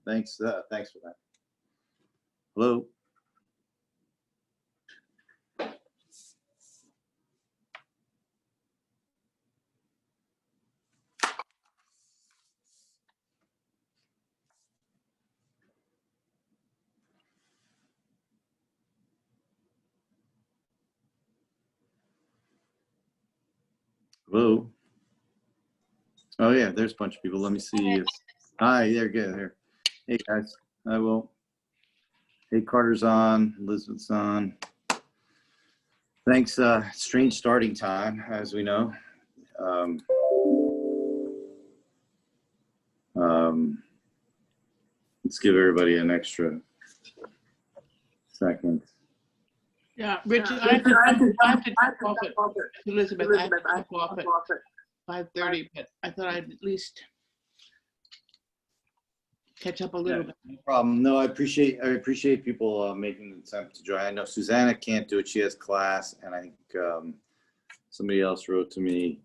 Thanks. Thanks for that. Hello. Hello. Oh yeah, there's a bunch of people. Let me see. If, hi, they're good. There. Hey guys, I will. Hey, Carter's on. Elizabeth's on. Thanks. Strange starting time, as we know. Let's give everybody an extra second. Yeah, Richard, I have to jump off it. Elizabeth, I have to jump off at 5:30, but I thought I'd at least catch up a little bit. No problem. No, I appreciate people making the attempt to join. I know Susanna can't do it; she has class, and I think somebody else wrote to me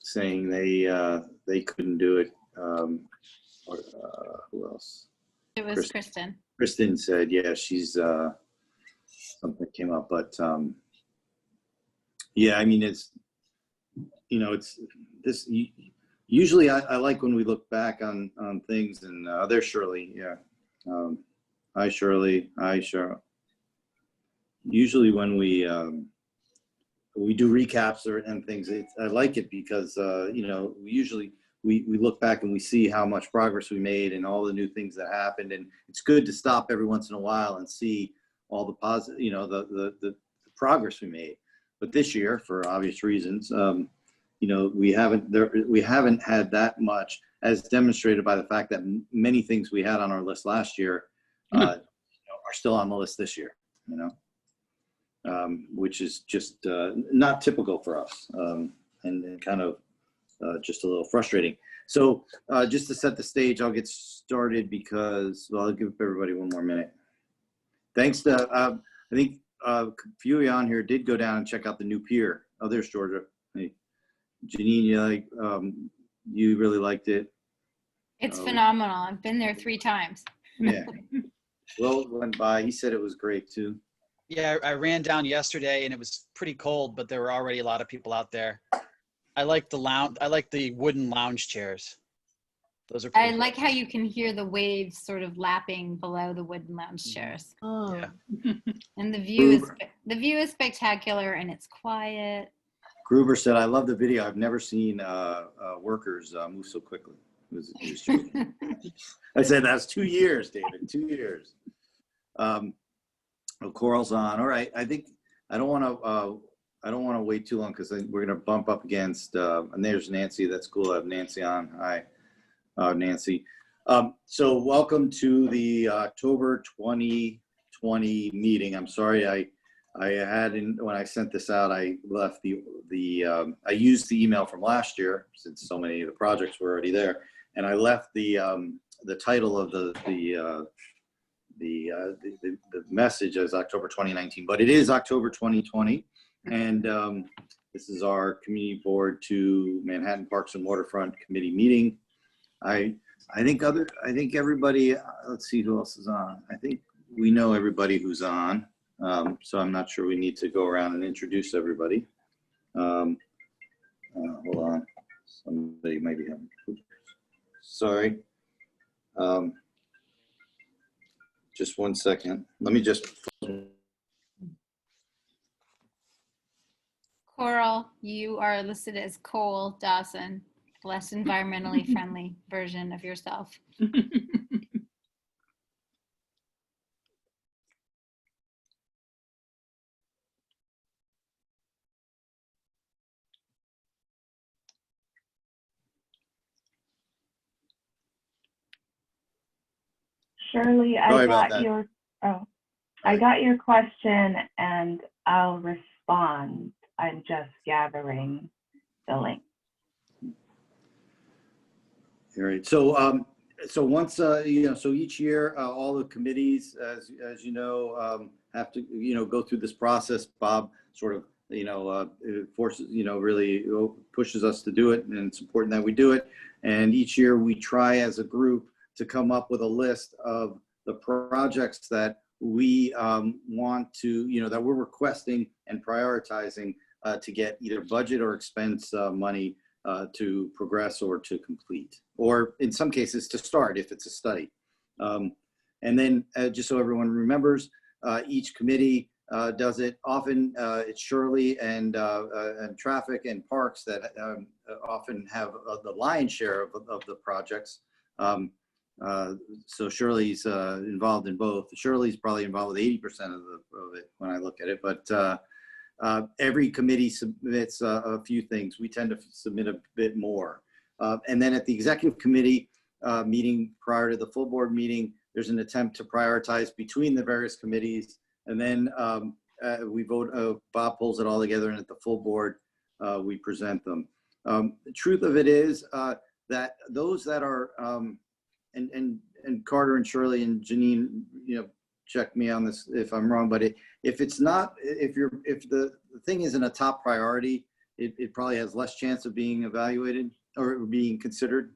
saying they couldn't do it. Who else? It was Kristen. Kristen said, yeah, she's something came up, but yeah, I mean, it's, you know, it's this. Usually, I like when we look back on things, and there's Shirley, yeah. Hi, Shirley. Hi, Cheryl. Usually, when we do recaps and things, I like it because you know, we look back and we see how much progress we made and all the new things that happened, and it's good to stop every once in a while and see all the positive, you know, the progress we made. But this year, for obvious reasons, you know, we haven't had that much, as demonstrated by the fact that many things we had on our list last year you know, are still on the list this year. You know, which is just not typical for us, and kind of just a little frustrating. So just to set the stage, I'll get started because, well, I'll give everybody one more minute. Thanks to, I think a few of you on here did go down and check out the new pier. Oh, there's Georgia. Hey, Janine, you really liked it. It's phenomenal. I've been there 3 times. Yeah. Will went by. He said it was great too. Yeah, I ran down yesterday and it was pretty cold, but there were already a lot of people out there. I like the lounge. I like the wooden lounge chairs. Those are. I like how you can hear the waves sort of lapping below the wooden lounge chairs. Oh. Yeah. And the view is spectacular, and it's quiet. Gruber said, "I love the video. I've never seen workers move so quickly." It was I said, "That's 2 years, David. 2 years." Coral's on. All right. I think I don't want to wait too long because we're going to bump up against. And there's Nancy. That's cool. I have Nancy on. Hi, Nancy. So welcome to the October 2020 meeting. I'm sorry I had when I sent this out, I left I used the email from last year since so many of the projects were already there, and I left the title of the message as October 2019, but it is October 2020, and this is our Community Board to Manhattan Parks and Waterfront Committee meeting. I think everybody. Let's see who else is on. I think we know everybody who's on. So I'm not sure we need to go around and introduce everybody. Hold on, somebody might be having. Sorry. Just 1 second. Let me just. Coral, you are listed as Cole Dawson, less environmentally friendly version of yourself. Shirley, I got your question and I'll respond. I'm just gathering the link. All right. So so once you know, so each year all the committees, as you know, have to go through this process. Bob sort of forces really pushes us to do it, and it's important that we do it. And each year we try as a group to come up with a list of the projects that we want to, that we're requesting and prioritizing to get either budget or expense money to progress or to complete, or in some cases to start if it's a study. And then just so everyone remembers, each committee does it. Often it's Shirley and traffic and parks that often have the lion's share of the projects. So Shirley's involved in both. Shirley's probably involved with 80% of it when I look at it, but every committee submits a few things. We tend to submit a bit more. And then at the executive committee meeting prior to the full board meeting, there's an attempt to prioritize between the various committees. And then we vote, Bob pulls it all together, and at the full board, we present them. The truth of it is that those that are, and Carter and Shirley and Janine, check me on this if I'm wrong, but if it's not, if the thing isn't a top priority, it probably has less chance of being evaluated or being considered,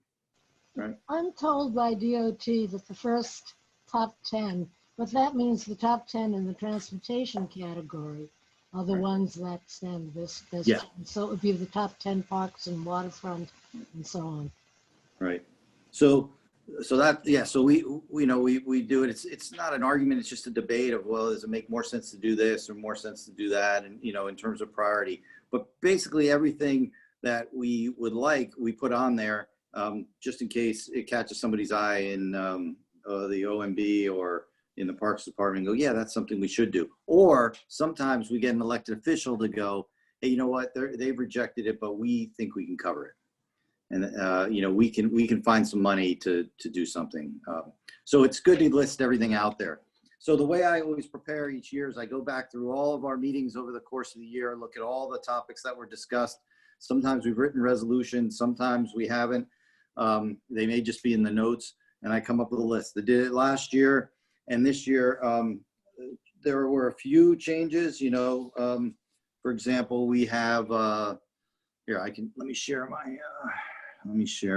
right? I'm told by DOT that the first top 10, but that means the top 10 in the transportation category are the ones that stand this Yeah. chance. So it would be the top 10 parks and waterfront and so on. Right. So that, yeah, so we do it. It's not an argument. It's just a debate of, well, does it make more sense to do this or more sense to do that? And, in terms of priority, but basically everything that we would like, we put on there just in case it catches somebody's eye in the OMB or in the Parks Department and go, yeah, that's something we should do. Or sometimes we get an elected official to go, hey, you know what, they've rejected it, but we think we can cover it. And, we can find some money to do something. So it's good to list everything out there. So the way I always prepare each year is I go back through all of our meetings over the course of the year, look at all the topics that were discussed. Sometimes we've written resolutions, sometimes we haven't. They may just be in the notes, and I come up with a list. I did it last year, and this year there were a few changes. For example, we have here. Let me share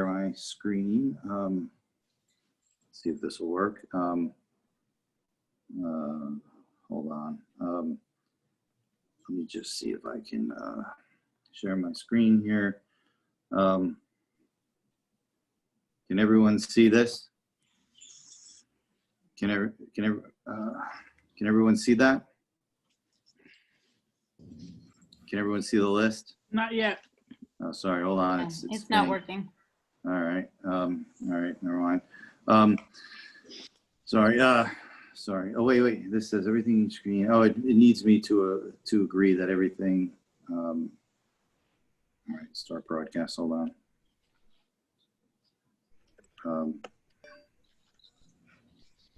my screen. See if this will work. Hold on. Let me just see if I can share my screen here. Can everyone see this? Can everyone see that? Can everyone see the list? Not yet. Oh, sorry. Hold on. Yeah, It's it's not working. All right. All right. Never mind. Sorry. Sorry. Oh, wait. This says everything in screen. Oh, it needs me to agree that everything. All right. Start broadcast. Hold on.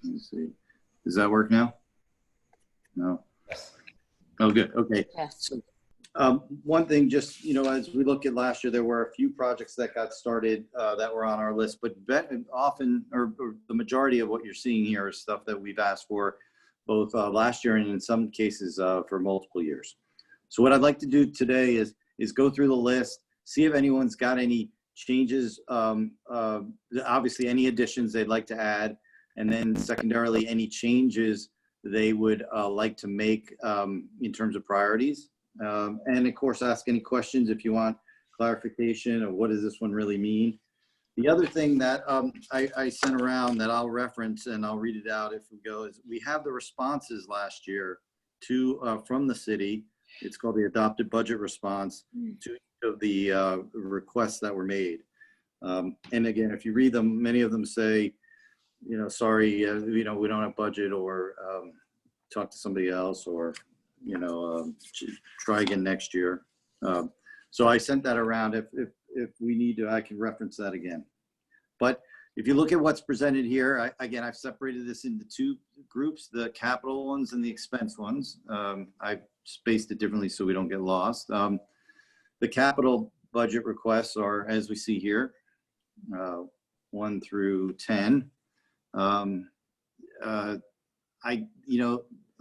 Let me see. Does that work now? No. Oh, good. Okay. Yes. So, one thing, just, as we look at last year, there were a few projects that got started that were on our list, but often, or the majority of what you're seeing here is stuff that we've asked for both last year and in some cases for multiple years. So what I'd like to do today is go through the list, see if anyone's got any changes, obviously any additions they'd like to add, and then secondarily any changes they would like to make in terms of priorities. And of course, ask any questions if you want clarification of what does this one really mean. The other thing that I sent around that I'll reference and I'll read it out if we go is we have the responses last year to from the city. It's called the adopted budget response to each of the requests that were made. And again, if you read them, many of them say, sorry, we don't have budget, or talk to somebody else, or try again next year. So I sent that around. If we need to, I can reference that again. But if you look at what's presented here, again, I've separated this into two groups, the capital ones and the expense ones. I've spaced it differently so we don't get lost. The capital budget requests are, as we see here, 1 through 10.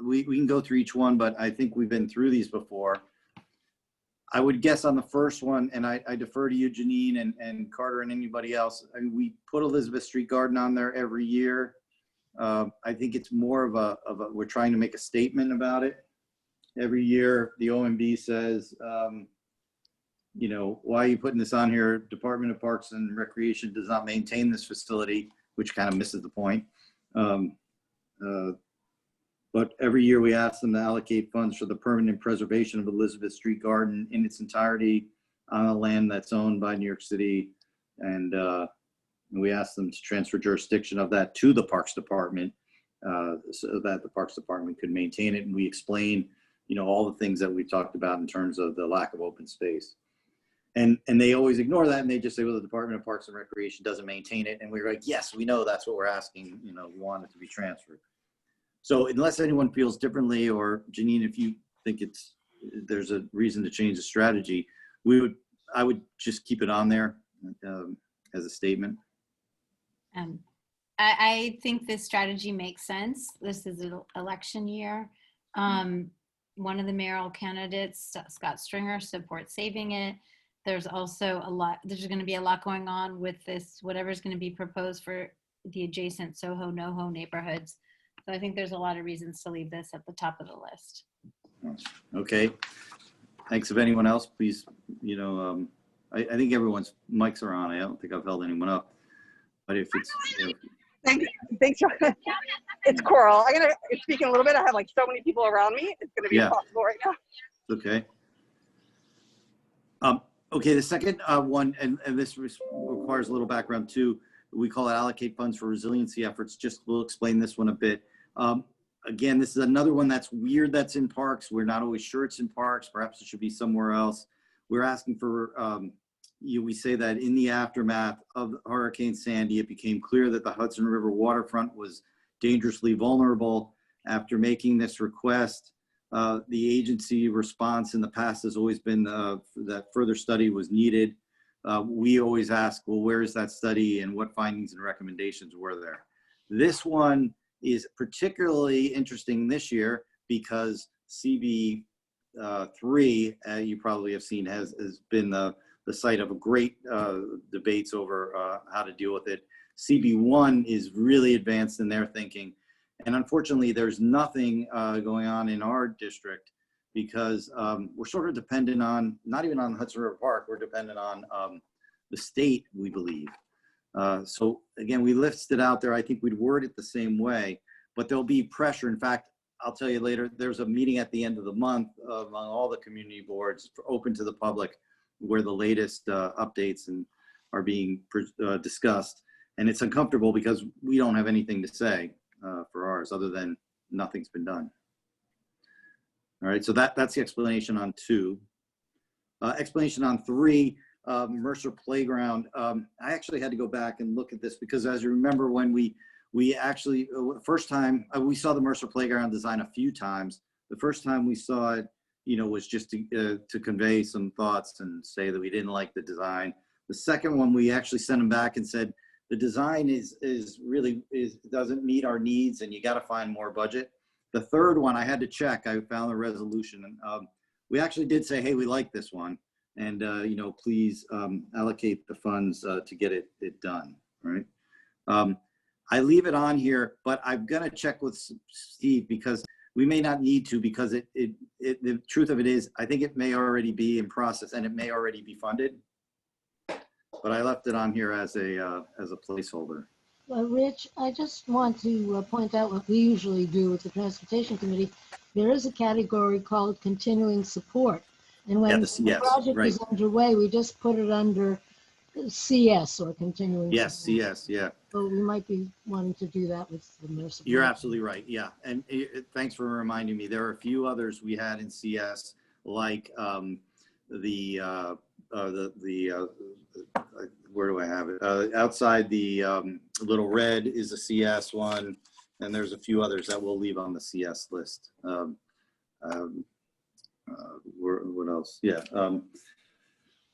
We can go through each one, but I think we've been through these before. I would guess on the first one, and I defer to you, Janine, and Carter, and anybody else. I mean, we put Elizabeth Street Garden on there every year. I think it's more of a we're trying to make a statement about it. Every year, the OMB says, you know, why are you putting this on here? Department of Parks and Recreation does not maintain this facility, which kind of misses the point. But every year we ask them to allocate funds for the permanent preservation of Elizabeth Street Garden in its entirety on a land that's owned by New York City. And we ask them to transfer jurisdiction of that to the Parks Department so that the Parks Department could maintain it. And we explain, you know, all the things that we talked about in terms of the lack of open space. And they always ignore that, and they just say, well, the Department of Parks and Recreation doesn't maintain it. And we're like, yes, we know that's what we're asking. You know, we want it to be transferred. So unless anyone feels differently, or Janine, if you think there's a reason to change the strategy, I would just keep it on there as a statement. I think this strategy makes sense. This is an election year. One of the mayoral candidates, Scott Stringer, supports saving it. There's also there's going to be a lot going on with this, whatever's going to be proposed for the adjacent Soho, NoHo neighborhoods. So I think there's a lot of reasons to leave this at the top of the list. Okay. Thanks. If anyone else, please, you know, I think everyone's mics are on. I don't think I've held anyone up. But if it's... You know, Thanks, John. It's Coral. I'm going to speak in a little bit. I have like so many people around me. It's going to be impossible right now. Okay. Okay, the second one, and this requires a little background too. We call it allocate funds for resiliency efforts. Just we'll explain this one a bit. Again, this is another one that's weird that's in parks. We're not always sure it's in parks. Perhaps it should be somewhere else. We're asking for, we say that in the aftermath of Hurricane Sandy, it became clear that the Hudson River waterfront was dangerously vulnerable. After making this request, the agency response in the past has always been that further study was needed. We always ask, well, where is that study and what findings and recommendations were there? This one is particularly interesting this year because CB3, you probably have seen, has been the site of a great debates over how to deal with it. CB1 is really advanced in their thinking. And unfortunately, there's nothing going on in our district because we're sort of dependent on, not even on Hudson River Park, we're dependent on the state, we believe. So again, we listed out there, I think we'd word it the same way, but there'll be pressure. In fact, I'll tell you later, there's a meeting at the end of the month among all the community boards open to the public where the latest updates are being discussed. And it's uncomfortable because we don't have anything to say for ours other than nothing's been done. All right, so that's the explanation on 2. Explanation on 3, Mercer Playground. I actually had to go back and look at this because as you remember when we actually, first time, we saw the Mercer Playground design a few times. The first time we saw it, you know, was just to convey some thoughts and say that we didn't like the design. The second one, we actually sent them back and said, the design doesn't meet our needs and you got to find more budget. The third one, I had to check, I found the resolution. And we actually did say, hey, we like this one. And, you know, please allocate the funds to get it done, right? I leave it on here, but I'm going to check with Steve because we may not need to because the truth of it is, I think it may already be in process and it may already be funded. But I left it on here as a placeholder. Well, Rich, I just want to point out what we usually do with the Transportation Committee. There is a category called continuing support. And when the project is underway, we just put it under CS or continuing Yes, support. CS, yeah. So we might be wanting to do that with the Mercer. You're absolutely right, yeah. And thanks for reminding me. There are a few others we had in CS, like where do I have it? Outside the Little Red is a CS one, and there's a few others that we'll leave on the CS list. What else? Yeah,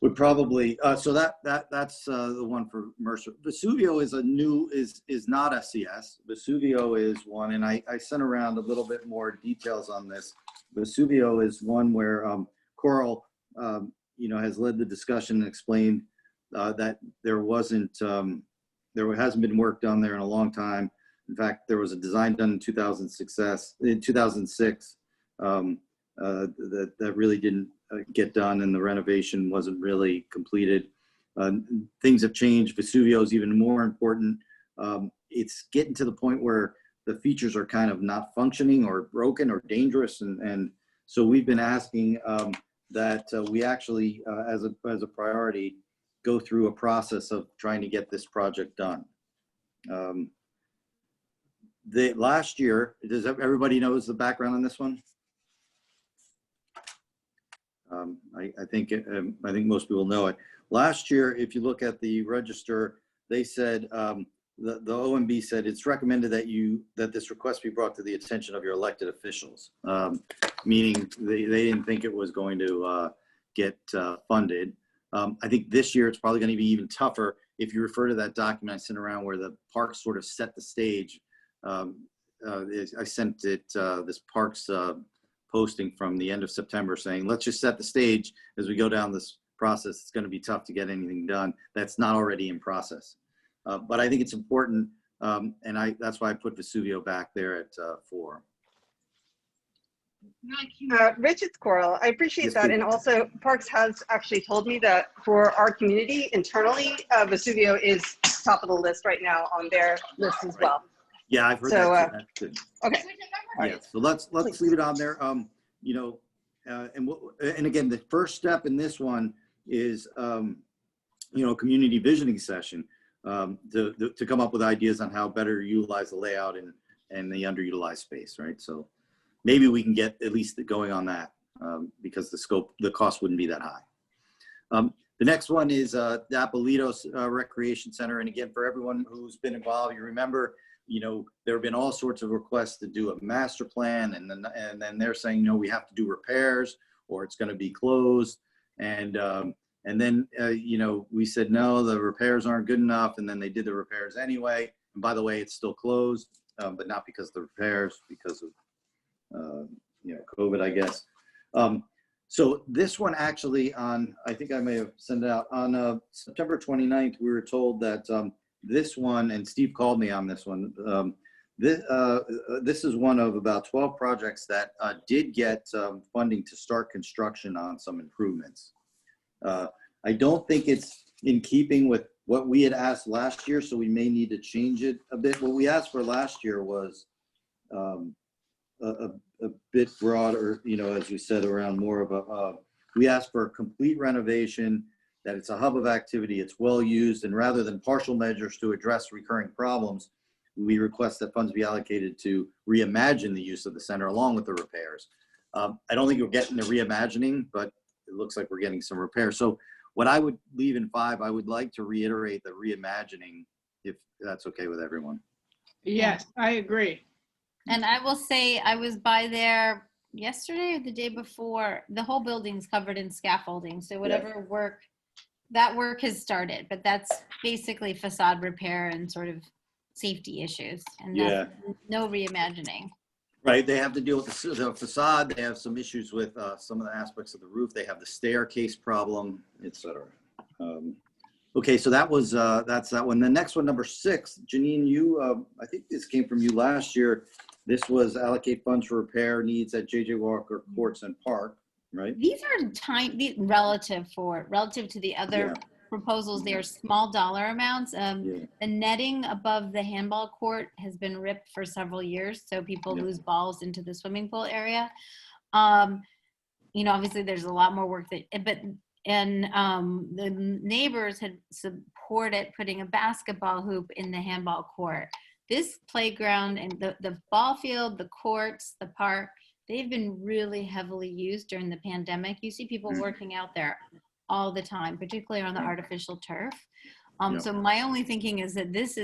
would probably so that's the one for Mercer. Vesuvio is not a CS. Vesuvio is one, and I sent around a little bit more details on this. Vesuvio is one where Coral you know, has led the discussion and explained that there hasn't been work done there in a long time. In fact, there was a design done in 2006 that really didn't get done, and the renovation wasn't really completed. Things have changed. Vesuvio is even more important. It's getting to the point where the features are kind of not functioning or broken or dangerous, and so we've been asking that we actually, as a priority, go through a process of trying to get this project done. Last year, does everybody knows the background on this one? I think most people know it. Last year, if you look at the register, they said the OMB said it's recommended that this request be brought to the attention of your elected officials, meaning they didn't think it was going to get funded. I think this year it's probably going to be even tougher. If you refer to that document I sent around where the parks sort of set the stage, I sent it this parks posting from the end of September saying, let's just set the stage as we go down this process. It's going to be tough to get anything done that's not already in process. But I think it's important, and that's why I put Vesuvio back there at 4. Rich, it's Coral. I appreciate that. And also, Parks has actually told me that for our community internally, Vesuvio is top of the list right now on their list as well. Yeah, I've heard that too. Okay. Yeah, so let's leave it on there. You know, and again, the first step in this one is you know, community visioning session to come up with ideas on how better utilize the layout and the underutilized space, right? So maybe we can get at least going on that because the cost wouldn't be that high. The next one is the Apolitos Recreation Center, and again, for everyone who's been involved, you remember, you know, there have been all sorts of requests to do a master plan, and then they're saying, no, we have to do repairs or it's going to be closed. And then, you know, we said, no, the repairs aren't good enough. And then they did the repairs anyway. And by the way, it's still closed, but not because of the repairs, because of, you know, COVID, I guess. So this one actually I think I may have sent it out on September 29th, we were told that this one, and Steve called me on this one, this is one of about 12 projects that did get funding to start construction on some improvements. I don't think it's in keeping with what we had asked last year, so we may need to change it a bit. What we asked for last year was a bit broader, you know, as we said, around more of we asked for a complete renovation, that it's a hub of activity, it's well used, and rather than partial measures to address recurring problems, we request that funds be allocated to reimagine the use of the center along with the repairs. I don't think we're getting the reimagining, but it looks like we're getting some repairs. So what I would leave in 5, I would like to reiterate the reimagining, if that's okay with everyone. Yes, I agree. And I will say, I was by there yesterday or the day before. The whole building's covered in scaffolding. So whatever work, that work has started, but that's basically facade repair and sort of safety issues. And no reimagining. Right, they have to deal with the facade. They have some issues with some of the aspects of the roof. They have the staircase problem, etc. Okay, so that was that's that one. The next one, number 6, Janine, you I think this came from you last year. This was allocate funds for repair needs at JJ Walker Courts and Park, right? These are tiny, relative to the other proposals. They are small dollar amounts. The netting above the handball court has been ripped for several years, so people lose balls into the swimming pool area. You know, obviously there's a lot more work the neighbors had supported putting a basketball hoop in the handball court. This playground and the ball field, the courts, the park, they've been really heavily used during the pandemic. You see people working out there all the time, particularly on the artificial turf. So my only thinking is that this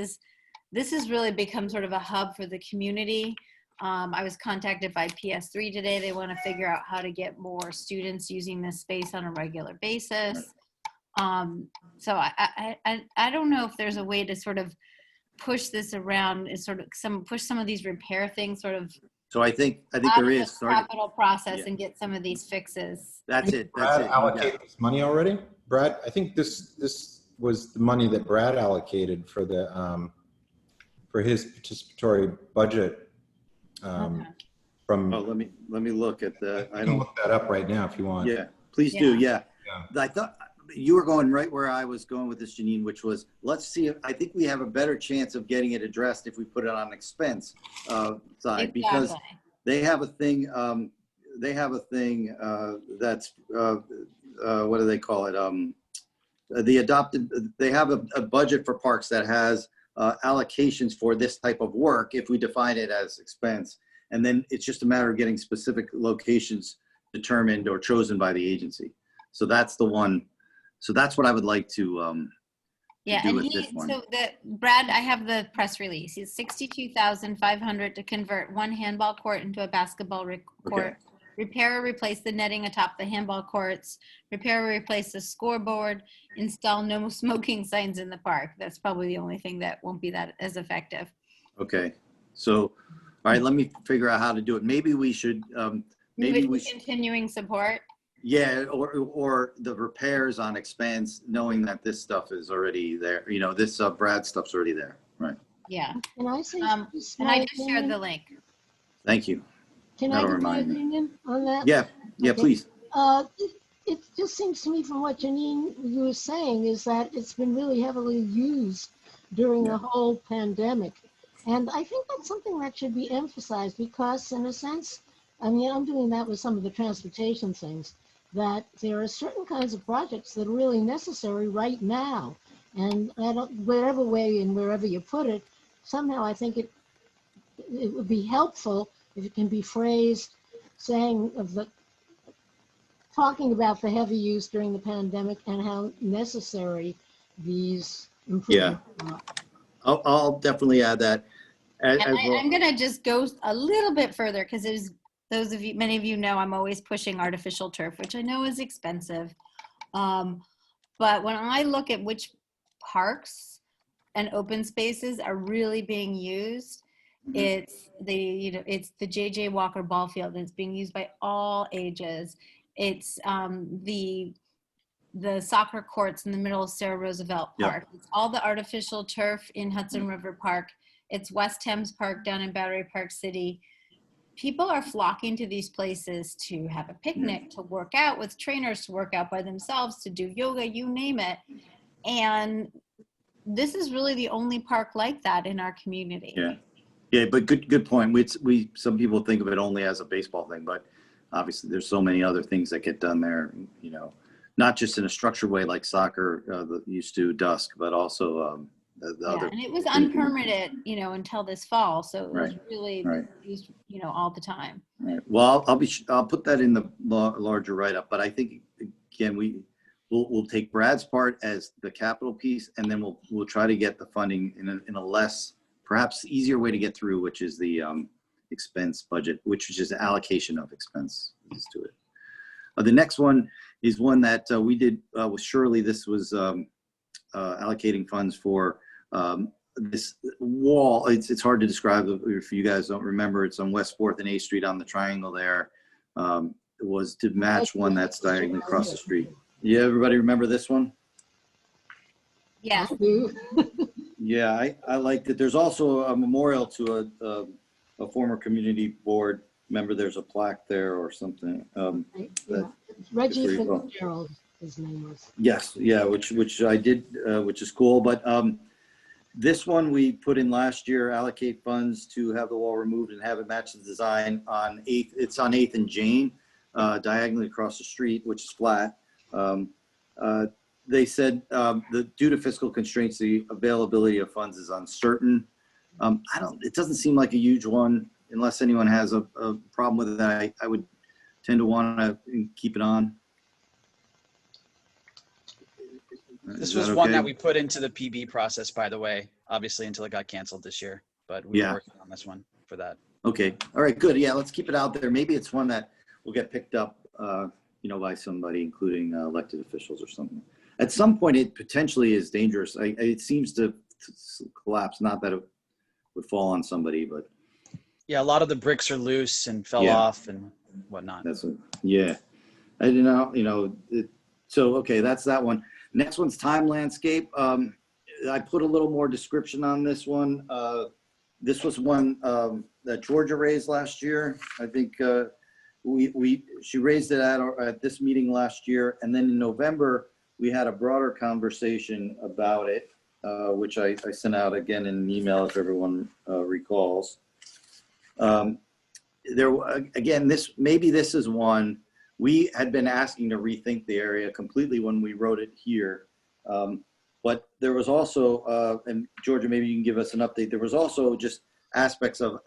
has really become sort of a hub for the community. I was contacted by PS3 today. They want to figure out how to get more students using this space on a regular basis. So I don't know if there's a way to sort of push this around, is sort of push some of these repair things sort of So I think out there of is the starting. capital process Yeah. and get some of these fixes. That's it. That's Brad it. allocate this money already? Brad, I think this was the money that Brad allocated for the for his participatory budget. Okay. From Oh, let me look at the. I can look that up right now if you want. Yeah, please do. Yeah. Yeah. I thought you were going right where I was going with this, Janine, which was, let's see if, I think we have a better chance of getting it addressed if we put it on expense side, because they have a thing, that's, what do they call it? They have a budget for parks that has allocations for this type of work if we define it as expense. And then it's just a matter of getting specific locations determined or chosen by the agency. So that's the one. So that's what I would like to Yeah, do and with this one. so Brad, I have the press release. He's $62,500 to convert one handball court into a basketball court. Repair or replace the netting atop the handball courts. Repair or replace the scoreboard. Install no smoking signs in the park. That's probably the only thing that won't be that as effective. Okay. So, all right, let me figure out how to do it. Maybe we should, maybe we should. Continuing support. Yeah, or the repairs on expense, knowing that this stuff is already there. You know, this Brad stuff's already there. Right. Yeah. Can I say And I just shared the link. Thank you. Can I give my opinion on that? Yeah. Yeah, Okay. please. It just seems to me from what Janine was saying is that it's been really heavily used during the whole pandemic. And I think that's something that should be emphasized because in a sense, I mean, I'm doing that with some of the transportation things, that there are certain kinds of projects that are really necessary right now. And whatever way and wherever you put it, somehow I think it would be helpful if it can be phrased saying talking about the heavy use during the pandemic and how necessary these improvements are. I'll definitely add that. I'm going to just go a little bit further because many of you know I'm always pushing artificial turf, which I know is expensive. But when I look at which parks and open spaces are really being used, it's the J.J. Walker ball field, and it's being used by all ages. It's the soccer courts in the middle of Sarah Roosevelt Park. It's all the artificial turf in Hudson River Park. It's West Thames Park down in Battery Park City. People are flocking to these places to have a picnic, to work out with trainers, to work out by themselves, to do yoga, you name it. And this is really the only park like that in our community. Yeah, but good point. Some people think of it only as a baseball thing, but obviously there's so many other things that get done there, you know, not just in a structured way like soccer used to dusk, but also the other. And it was unpermitted, you know, until this fall. So it was really used, you know, all the time. Right. Well, I'll put that in the larger write-up, but I think again we'll take Brad's part as the capital piece, and then we'll try to get the funding in a less, perhaps easier way to get through, which is the expense budget, which is just allocation of expense to it. The next one is one that we did with Shirley. This was allocating funds for this wall. It's hard to describe if you guys don't remember. It's on West 4th and 8th Street on the triangle there. It was to match one that's diagonally across the street. Yeah, everybody remember this one? Yeah. Yeah, I liked it. There's also a memorial to a former community board member. There's a plaque there or something. Reggie Fitzgerald, his name was. Yes, yeah, which I did, which is cool. But this one we put in last year, allocate funds to have the wall removed and have it match the design on 8th. It's on 8th and Jane, diagonally across the street, which is flat. They said due to fiscal constraints, the availability of funds is uncertain. It doesn't seem like a huge one unless anyone has a problem with it. I would tend to want to keep it on. This was one that we put into the PB process, by the way, obviously until it got canceled this year, but we were working on this one for that. Okay. All right, good. Yeah, let's keep it out there. Maybe it's one that will get picked up, you know, by somebody, including elected officials or something. At some point, it potentially is dangerous. It seems to collapse. Not that it would fall on somebody, but Yeah, a lot of the bricks are loose and fell Yeah. off and whatnot. That's it. Yeah. I didn't know, so, okay, that's that one. Next one's time landscape. I put a little more description on this one. This was one that Georgia raised last year. I think she raised it at this meeting last year. And then in November, we had a broader conversation about it, which I sent out again in an email if everyone recalls. Again, maybe this is one we had been asking to rethink the area completely when we wrote it here. But there was also, and Georgia, maybe you can give us an update. There was also just aspects of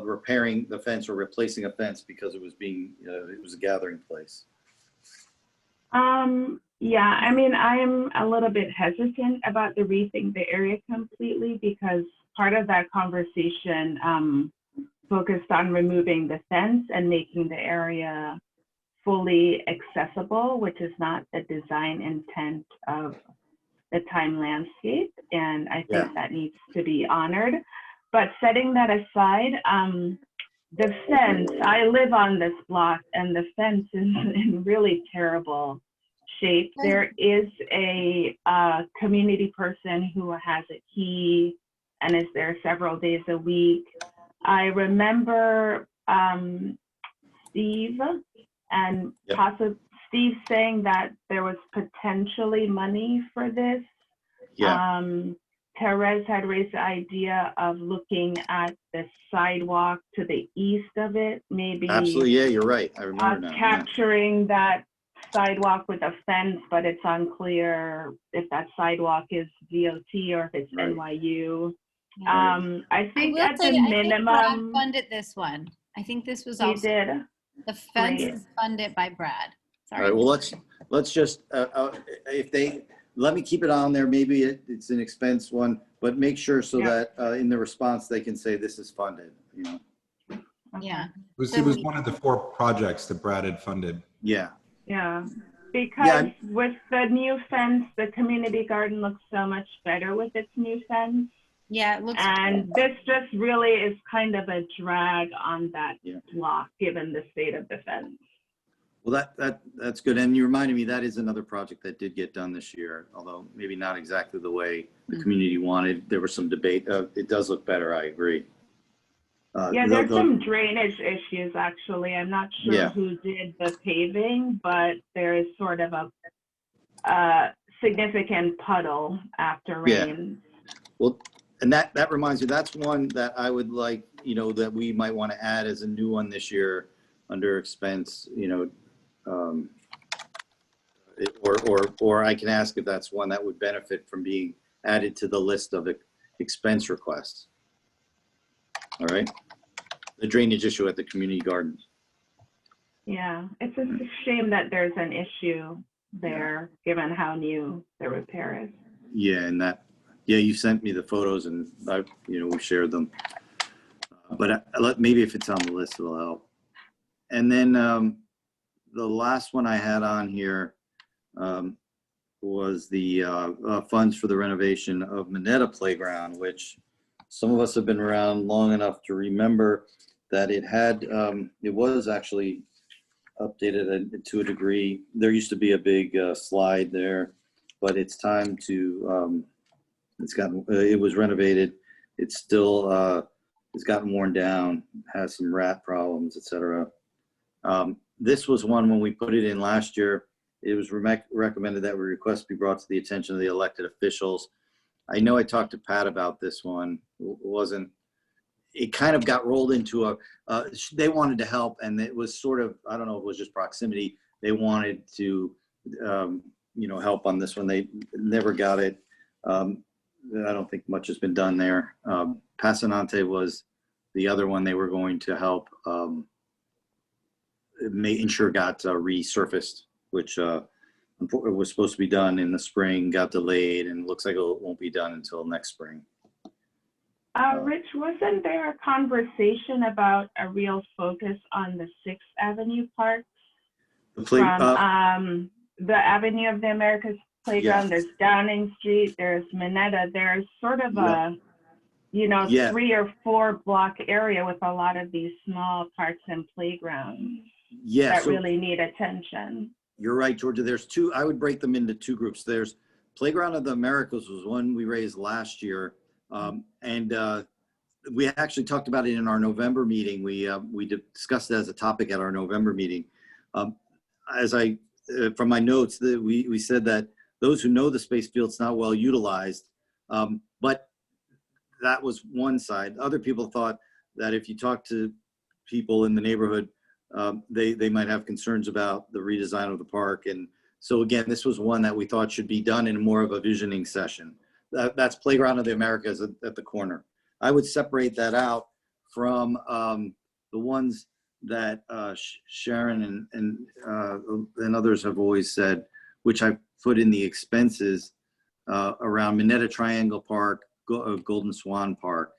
repairing the fence or replacing a fence because it was it was a gathering place. Yeah, I mean, I'm a little bit hesitant about the rethink the area completely because part of that conversation focused on removing the fence and making the area fully accessible, which is not the design intent of the time landscape. And I think that needs to be honored. But setting that aside, the fence, I live on this block and the fence is in really terrible shape. There is a community person who has a key and is there several days a week. I remember Steve and Steve saying that there was potentially money for this. Yeah. Perez had raised the idea of looking at the sidewalk to the east of it, maybe. Absolutely, yeah, you're right. I remember now. Capturing that sidewalk with a fence, but it's unclear if that sidewalk is DOT or if it's NYU. I think at the minimum, Brad funded this one. I think this was also. He did. The fence is funded by Brad. Sorry. All right. Well, let's just let me keep it on there. Maybe it's an expense one, but make sure so that in the response they can say this is funded. Yeah. It was one of the 4 projects that Brad had funded. Yeah. Yeah. Because with the new fence, the community garden looks so much better with its new fence. Yeah, it looks. And this just really is kind of a drag on that block, given the state of the fence. Well, that's good. And you reminded me that is another project that did get done this year, although maybe not exactly the way the community wanted. There was some debate. It does look better. I agree. There's some drainage issues, actually. I'm not sure who did the paving, but there is sort of a significant puddle after rain. Well, and that reminds me, that's one that I would like, that we might want to add as a new one this year under expense, or I can ask if that's one that would benefit from being added to the list of expense requests. All right. The drainage issue at the community gardens. Yeah, it's a shame that there's an issue there, given how new the repair is. Yeah, and you sent me the photos and we shared them. But maybe if it's on the list, it'll help. And then the last one I had on here was the funds for the renovation of Minetta Playground, which some of us have been around long enough to remember that it was actually updated to a degree. There used to be a big slide there, but it's time to, it was renovated. It's still, it's gotten worn down, has some rat problems, etc. This was one when we put it in last year. It was recommended that request be brought to the attention of the elected officials. I know I talked to Pat about this one. It kind of got rolled into they wanted to help, and it was sort of, I don't know if it was just proximity. They wanted to, help on this one. They never got it. I don't think much has been done there. Pasanante was the other one they were going to help ensure got resurfaced, which was supposed to be done in the spring, got delayed, and looks like it won't be done until next spring. Rich, wasn't there a conversation about a real focus on the 6th Avenue Park? From the Avenue of the Americas Playground, there's Downing Street, there's Minetta, there's sort of Yeah. 3 or 4 block area with a lot of these small parks and playgrounds that So really need attention. you're right, Georgia. There's two, I would break them into two groups. There's Playground of the Americas was one we raised last year. We actually talked about it in our November meeting. We discussed it as a topic at our November meeting. From my notes, we said that those who know the space feel it's not well utilized, but that was one side. Other people thought that if you talk to people in the neighborhood, they might have concerns about the redesign of the park. And so again, this was one that we thought should be done in more of a visioning session. That's Playground of the Americas at the corner. I would separate that out from the ones that Sharon and others have always said, which I put in the expenses around Minetta Triangle Park, Golden Swan Park,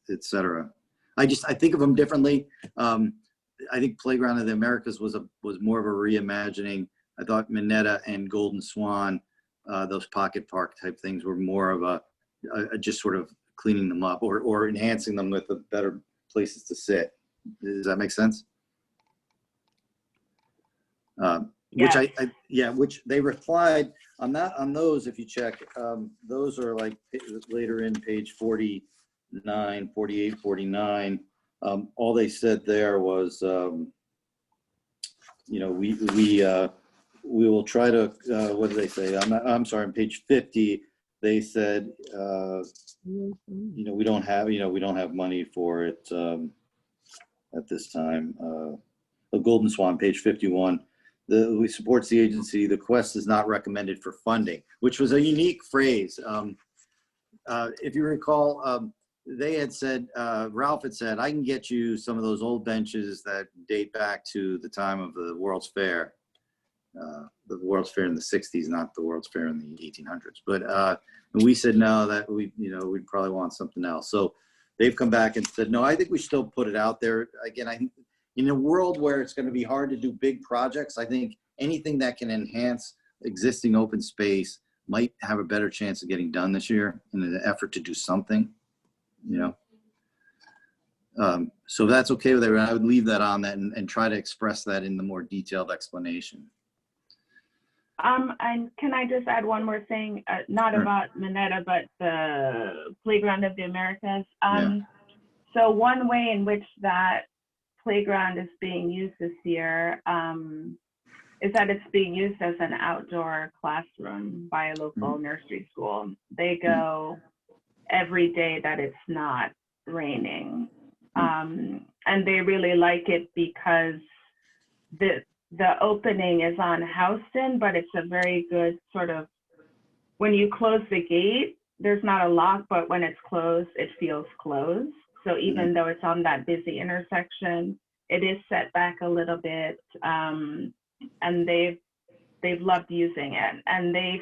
et cetera. I think of them differently. I think Playground of the Americas was more of a reimagining. I thought Minetta and Golden Swan, those pocket park type things, were more of a just sort of cleaning them up or enhancing them with better places to sit. Does that make sense? Which they replied on that, on those, if you check, those are like later in page 49, 48, 49. All they said there was, we will try to, what did they say? I'm sorry, on page 50, they said, we don't have money for it at this time. Golden Swan, page 51. We supports the agency. The quest is not recommended for funding, which was a unique phrase. If you recall, they had said, Ralph had said, I can get you some of those old benches that date back to the time of the World's Fair. The World's Fair in the 60s, not the World's Fair in the 1800s. But and we said no, that we'd probably want something else. So they've come back and said, no, I think we should still put it out there. Again, in a world where it's going to be hard to do big projects, I think anything that can enhance existing open space might have a better chance of getting done this year in an effort to do something, So that's okay with everyone. I would leave that on that and try to express that in the more detailed explanation. And can I just add one more thing, not Sure. about Minetta, but the Playground of the Americas. Yeah. So one way in which that playground is being used this year is that it's being used as an outdoor classroom by a local nursery school. They go every day that it's not raining. And they really like it because the opening is on Houston, but it's a very good sort of, when you close the gate, there's not a lock, but when it's closed, it feels closed. So even though it's on that busy intersection, it is set back a little bit, and they've loved using it, and they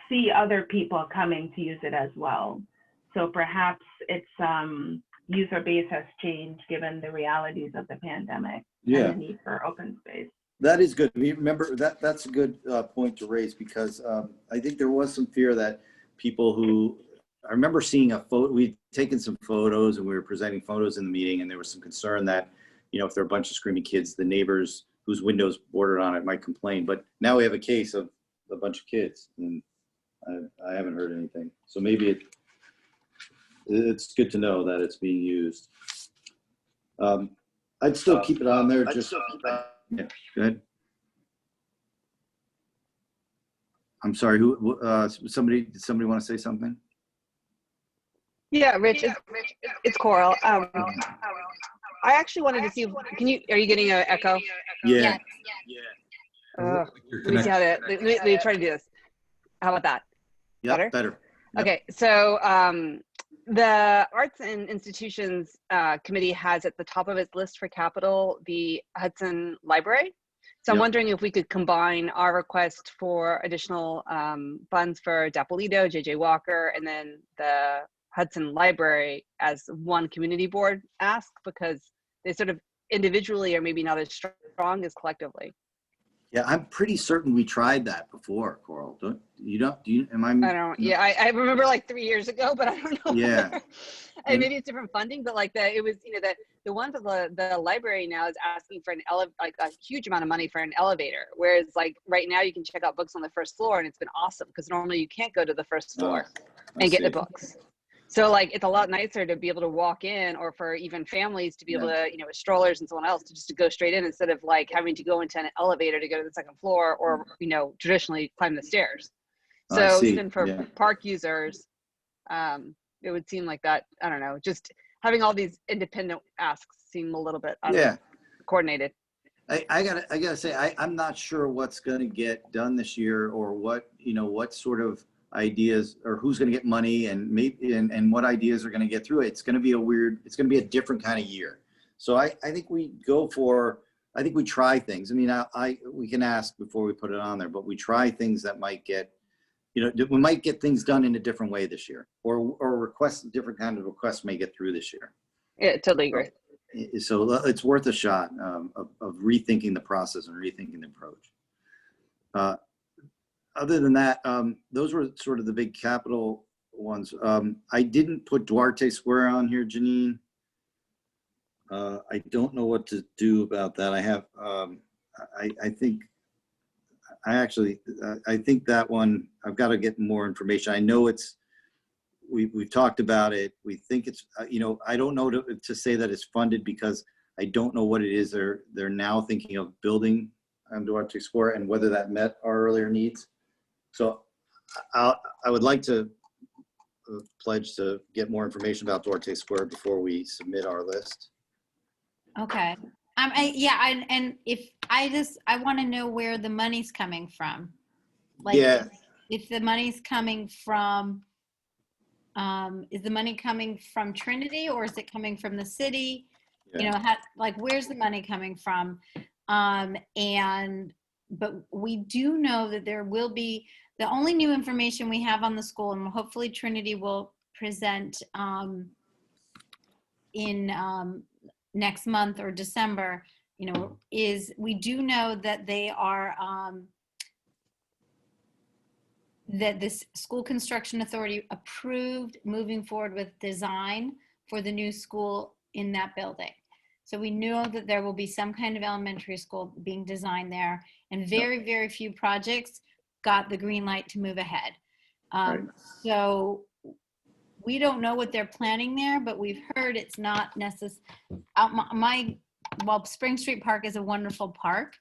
see other people coming to use it as well. So perhaps its user base has changed given the realities of the pandemic and the need for open space. That is good. Remember, that's a good point to raise, because I think there was some fear that people who, I remember seeing a photo, we'd taken some photos and we were presenting photos in the meeting, and there was some concern that, if there are a bunch of screaming kids, the neighbors whose windows bordered on it might complain. But now we have a case of a bunch of kids, and I haven't heard anything. So maybe it's good to know that it's being used. I'd still keep it on there. Yeah, go ahead. I'm sorry, did somebody want to say something? Yeah, Rich, it's Coral. I actually wanted to see, are you getting an echo? Yeah. Let me try to do this. How about that? Yeah, better. Yep. Okay, so the Arts and Institutions Committee has at the top of its list for capital the Hudson Library. So I'm wondering if we could combine our request for additional funds for Dapolito, JJ Walker, and then the Hudson Library as one community board ask, because they sort of individually are maybe not as strong as collectively. Yeah, I'm pretty certain we tried that before, Coral. Do you, am I? I don't, yeah, I remember like 3 years ago, but I don't know. Yeah. Whether, and maybe it's different funding, but like it was, you know, the one for the library now is asking for like a huge amount of money for an elevator. Whereas like right now you can check out books on the first floor and it's been awesome because normally you can't go to the first floor and get the books. So like, it's a lot nicer to be able to walk in, or for even families to be able to, you know, with strollers and someone else to just to go straight in instead of like having to go into an elevator to go to the second floor, or, you know, traditionally climb the stairs. So even for park users, it would seem like that, I don't know, just having all these independent asks seem a little bit coordinated. I gotta say, I'm not sure what's going to get done this year, or what, you know, what sort of ideas, or who's going to get money, and maybe and what ideas are going to get through it. It's going to be a different kind of year. So I think we try things. I mean, we can ask before we put it on there, but we try things that might get, you know, we might get things done in a different way this year, or different kind of requests may get through this year. Yeah, totally agree. So it's worth a shot of rethinking the process and rethinking the approach. Other than that, those were sort of the big capital ones. I didn't put Duarte Square on here, Janine. I don't know what to do about that. I have, I think that one, I've got to get more information. I know we've talked about it. We think it's, you know, I don't know to say that it's funded, because I don't know what it is they're now thinking of building on Duarte Square, and whether that met our earlier needs. So I would like to pledge to get more information about Duarte Square before we submit our list. Okay. And if I want to know where the money's coming from. Like, if the money's coming from, is the money coming from Trinity, or is it coming from the city? Yeah. You know, like, where's the money coming from? But we do know that there will be, the only new information we have on the school, and hopefully Trinity will present in next month or December, you know, is we do know that they are, that this School Construction Authority approved moving forward with design for the new school in that building. So we know that there will be some kind of elementary school being designed there, and very, very few projects got the green light to move ahead. So we don't know what they're planning there, but we've heard it's not necessary. While Spring Street Park is a wonderful park,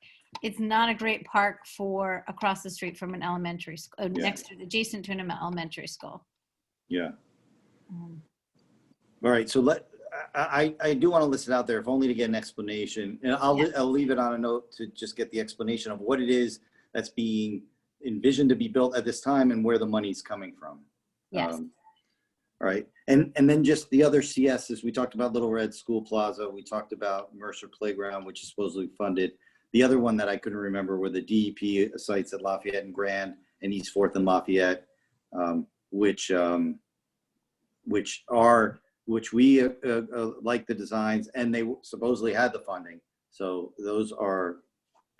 it's not a great park for across the street from an elementary school, adjacent to an elementary school. Yeah. All right, so I do want to list it out there, if only to get an explanation, and I'll leave it on a note to just get the explanation of what it is that's being envisioned to be built at this time and where the money's coming from. Yes. All right, and then just the other CSs, we talked about Little Red School Plaza, we talked about Mercer Playground, which is supposedly funded. The other one that I couldn't remember were the DEP sites at Lafayette and Grand and East 4th and Lafayette, which we like the designs, and they supposedly had the funding. So those are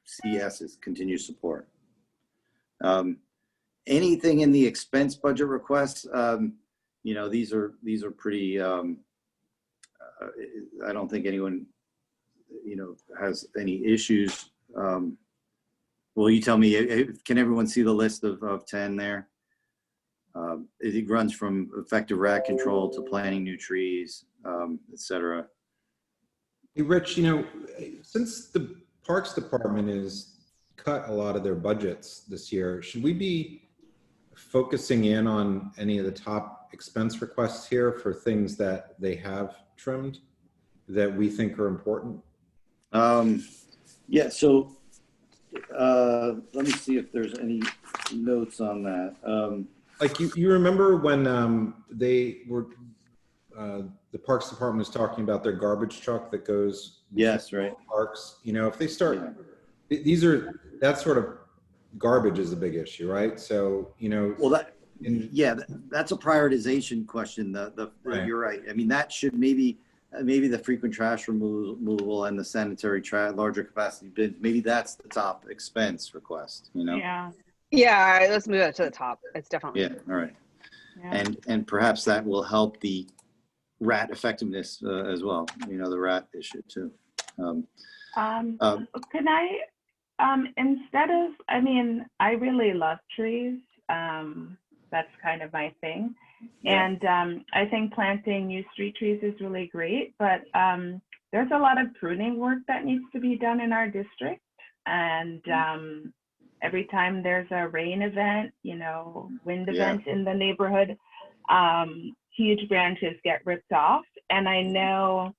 CS's, continued support. Anything in the expense budget requests, you know, these are pretty, I don't think anyone, you know, has any issues. Well, you tell me, can everyone see the list of 10 there? It runs from effective rat control to planting new trees, et cetera. Hey, Rich, you know, since the Parks Department has cut a lot of their budgets this year, should we be focusing in on any of the top expense requests here for things that they have trimmed that we think are important? Yeah, so let me see if there's any notes on that. Like you remember when they were, the Parks Department was talking about their garbage truck that goes parks, you know, if they start, that sort of garbage is a big issue, right? So, you know, well, that's a prioritization question. You're right. I mean, that should maybe maybe the frequent trash removal and the sanitary larger capacity bins, maybe that's the top expense request, you know? Yeah. Yeah, all right, let's move that to the top. It's definitely. Yeah, all right. Yeah. And perhaps that will help the rat effectiveness as well, you know, the rat issue too. Can I, instead of, I mean, I really love trees. That's kind of my thing. Yeah. And I think planting new street trees is really great, but there's a lot of pruning work that needs to be done in our district. And every time there's a rain event, you know, wind event in the neighborhood, huge branches get ripped off. And I know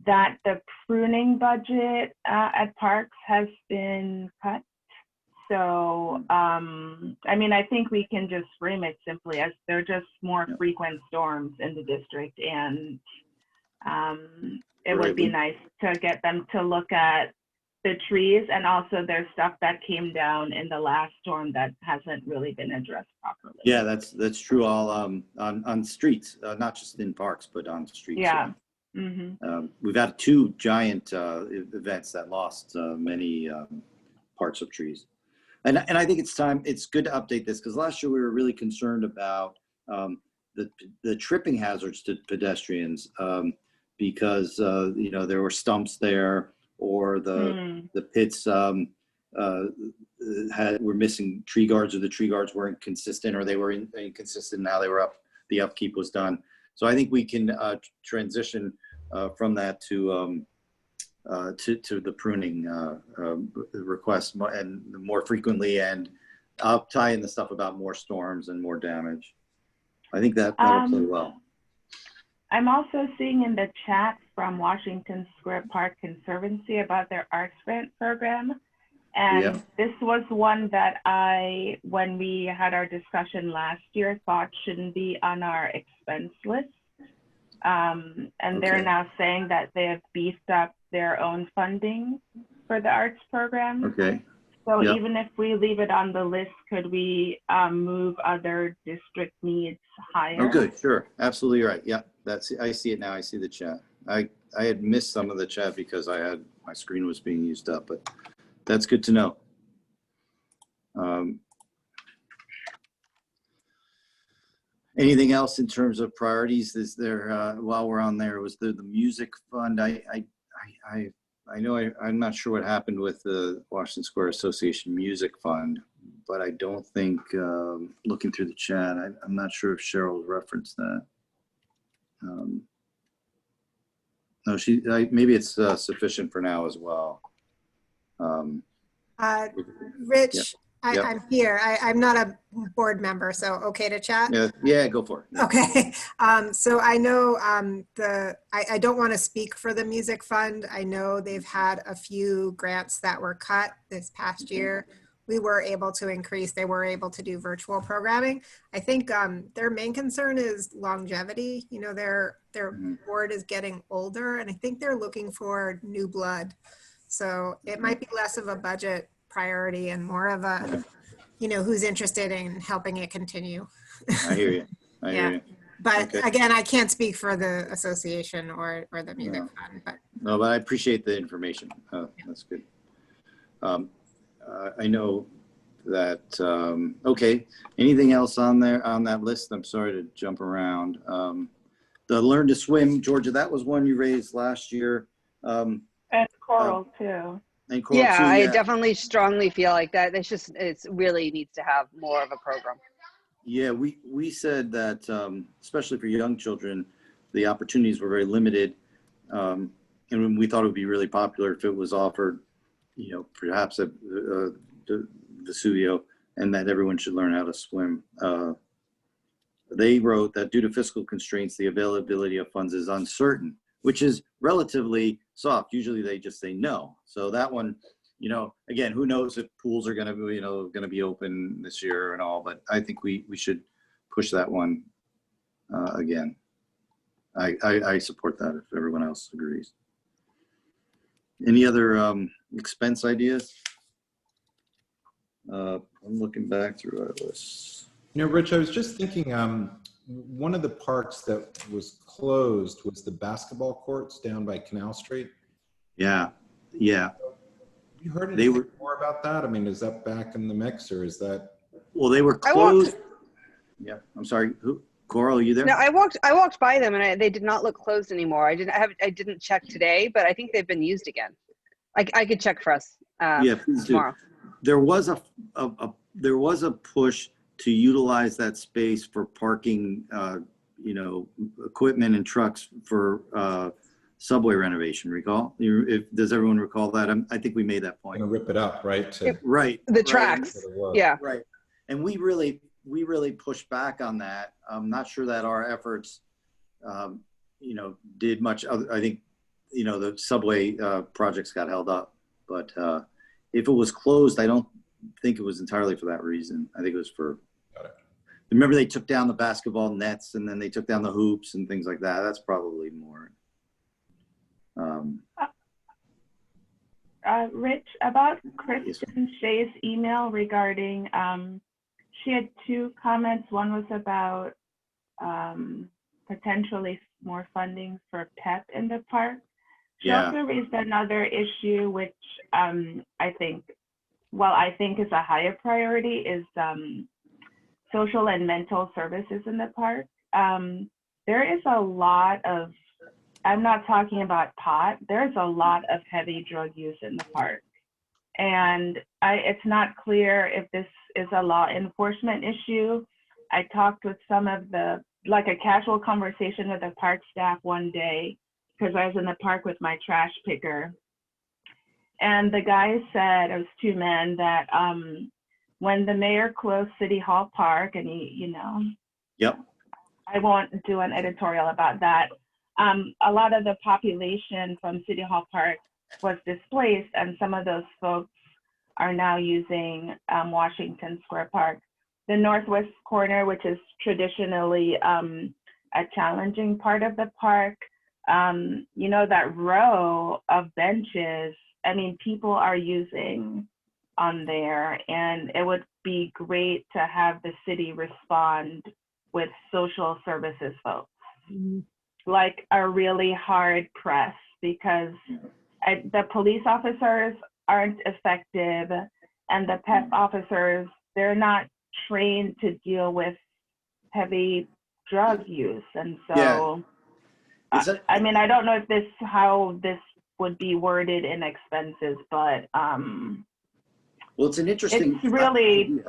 that the pruning budget at parks has been cut. So, I mean, I think we can just frame it simply as they're just more frequent storms in the district. And it would be nice to get them to look at the trees, and also there's stuff that came down in the last storm that hasn't really been addressed properly. Yeah, that's true. All on streets, not just in parks, but on streets. Yeah. Mm-hmm. We've had 2 giant events that lost many parts of trees, and I think it's time. It's good to update this because last year we were really concerned about the tripping hazards to pedestrians because you know, there were stumps there, or the pits were missing tree guards, or the tree guards weren't consistent, or they were inconsistent in how they were up. The upkeep was done. So I think we can transition from that to the pruning request and more frequently, and I'll tie in the stuff about more storms and more damage. I think that'll play well. I'm also seeing in the chat from Washington Square Park Conservancy about their arts grant program. And this was one that when we had our discussion last year, thought shouldn't be on our expense list. And they're now saying that they have beefed up their own funding for the arts program. Okay. So even if we leave it on the list, could we move other district needs higher? Oh, good. Sure. Absolutely right. Yeah. I see it now. I see the chat. I had missed some of the chat because my screen was being used up, but that's good to know. Anything else in terms of priorities? Is there, while we're on there, was the music fund? I know I'm not sure what happened with the Washington Square Association Music Fund, but I don't think, looking through the chat, I'm not sure if Cheryl referenced that. No, maybe it's sufficient for now as well. Rich, I'm here. I'm not a board member, so okay to chat? Yeah, go for it. Okay. So I know I don't want to speak for the music fund. I know they've had a few grants that were cut this past year. We were able to increase, they were able to do virtual programming. I think their main concern is longevity. You know, their board is getting older, and I think they're looking for new blood. So it might be less of a budget priority and more of a, you know, who's interested in helping it continue. I hear you. I hear you. But again, I can't speak for the association or the music fund. But no, but I appreciate the information. That's good. I know that, okay. Anything else on that list? I'm sorry to jump around. The Learn to Swim, Georgia, that was one you raised last year. And Coral too. And Coral Yeah, too, I definitely strongly feel like that. It really needs to have more of a program. Yeah, we said that, especially for young children, the opportunities were very limited. And we thought it would be really popular if it was offered, you know, perhaps at Vesuvio, and that everyone should learn how to swim. They wrote that due to fiscal constraints, the availability of funds is uncertain, which is relatively soft. Usually they just say no. So that one, you know, again, who knows if pools are going to be, you know, going to be open this year and all, but I think we should push that one again. I support that if everyone else agrees. Any other expense ideas? I'm looking back through our list. You know, Rich, I was just thinking, one of the parks that was closed was the basketball courts down by Canal Street. Yeah, yeah. Have you heard anything more about that? I mean, is that back in the mix, or is that? Well, they were closed. Yeah, I'm sorry. Who? Coral, are you there? No, I walked by them and they did not look closed anymore. I didn't check today, but I think they've been used again. I could check for us. Yeah, please tomorrow. Do. There was a push to utilize that space for parking, you know, equipment and trucks for subway renovation. Does everyone recall that? I think we made that point. Gonna rip it up, right? Right. The tracks. Yeah. Right. And we really pushed back on that. I'm not sure that our efforts, you know, did much. I think, you know, the subway projects got held up. But if it was closed, I don't think it was entirely for that reason. I think it was for. Remember, they took down the basketball nets and then they took down the hoops and things like that. That's probably more. Rich, about Kristen Shea's email regarding, she had two comments. One was about potentially more funding for PEP in the park. She also raised another issue, which I think is a higher priority, is social and mental services in the park. There is a lot of, I'm not talking about pot, there's a lot of heavy drug use in the park. And it's not clear if this is a law enforcement issue. I talked with some of a casual conversation with the park staff one day, because I was in the park with my trash picker. And the guy said, it was two men, that when the mayor closed City Hall Park, and Yep. I won't do an editorial about that. A lot of the population from City Hall Park was displaced, and some of those folks are now using Washington Square Park. The northwest corner, which is traditionally a challenging part of the park, that row of benches, I mean, people are using on there, and it would be great to have the city respond with social services folks, like a really hard press, because the police officers aren't effective, and the PEP officers, they're not trained to deal with heavy drug use. And so, I mean, I don't know if how this would be worded in expenses, but well, it's an interesting. It's really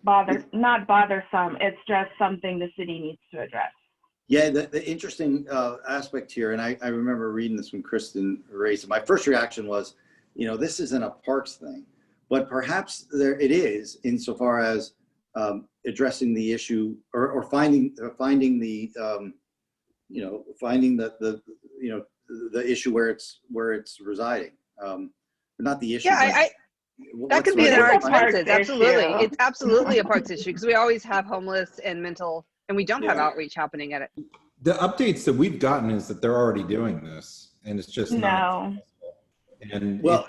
not bothersome. It's just something the city needs to address. Yeah, the interesting aspect here, and I remember reading this when Kristen raised it. My first reaction was, this isn't a parks thing, but perhaps it is, insofar as addressing the issue or finding the the issue where it's residing, but not the issue. Yeah, that could be in our expenses. Absolutely, it's absolutely a parks issue, because we always have homeless and mental, and we don't have outreach happening at it. The updates that we've gotten is that they're already doing this, and it's just not. And well,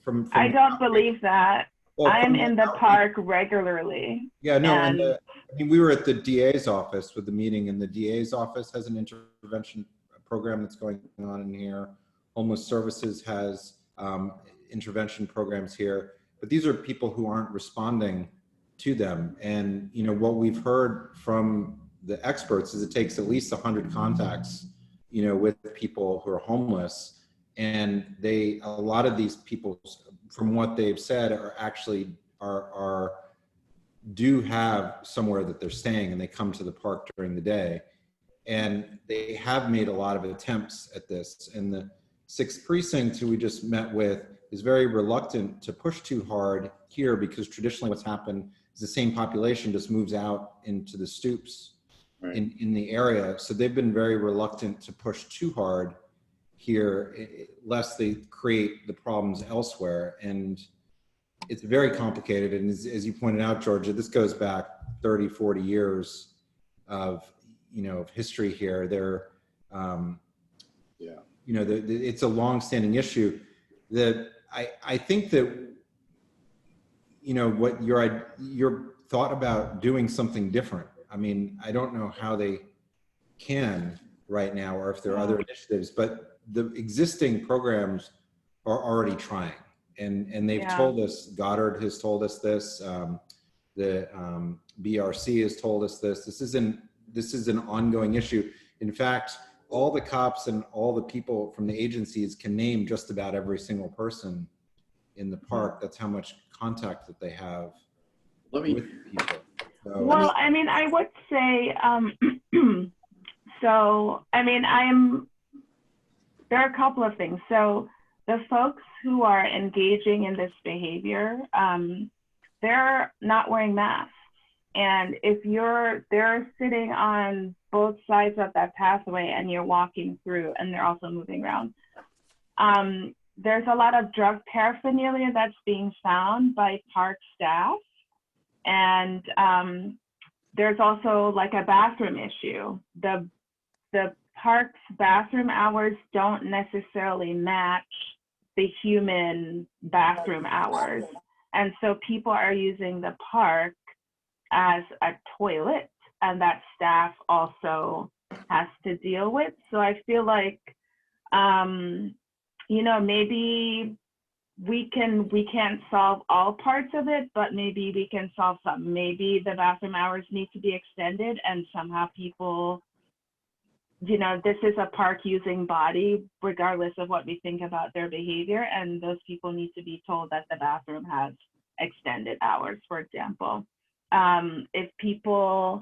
from I don't believe that. Well, I'm in the park regularly. Yeah, no, and I mean, we were at the DA's office with the meeting, and the DA's office has an intervention program that's going on in here. Homeless Services has intervention programs here, but these are people who aren't responding to them. And what we've heard from the experts is it takes at least 100 contacts, with people who are homeless. And a lot of these people, from what they've said, are actually do have somewhere that they're staying, and they come to the park during the day. And they have made a lot of attempts at this. And the 6th precinct, who we just met with, is very reluctant to push too hard here, because traditionally what's happened is the same population just moves out into the stoops in the area. So they've been very reluctant to push too hard here, lest they create the problems elsewhere. And it's very complicated. And as you pointed out, Georgia, this goes back 30, 40 years of history here. It's a long-standing issue. That I think that what your thought about doing something different. I mean, I don't know how they can right now, or if there are other initiatives, but the existing programs are already trying, and they've told us, Goddard has told us this, the BRC has told us this. This is an ongoing issue. In fact, all the cops and all the people from the agencies can name just about every single person in the park. That's how much contact that they have with people. So, well, I mean, I would say, so, I mean, there are a couple of things. So the folks who are engaging in this behavior, they're not wearing masks. And if they're sitting on both sides of that pathway and you're walking through, and they're also moving around. There's a lot of drug paraphernalia that's being found by park staff. And there's also like a bathroom issue. The park's bathroom hours don't necessarily match the human bathroom hours. And so people are using the park as a toilet, and that staff also has to deal with. So I feel like, you know, maybe we can't solve all parts of it, but maybe we can solve some. Maybe the bathroom hours need to be extended, and somehow people, you know, this is a park using body, regardless of what we think about their behavior, and those people need to be told that the bathroom has extended hours, for example. If people,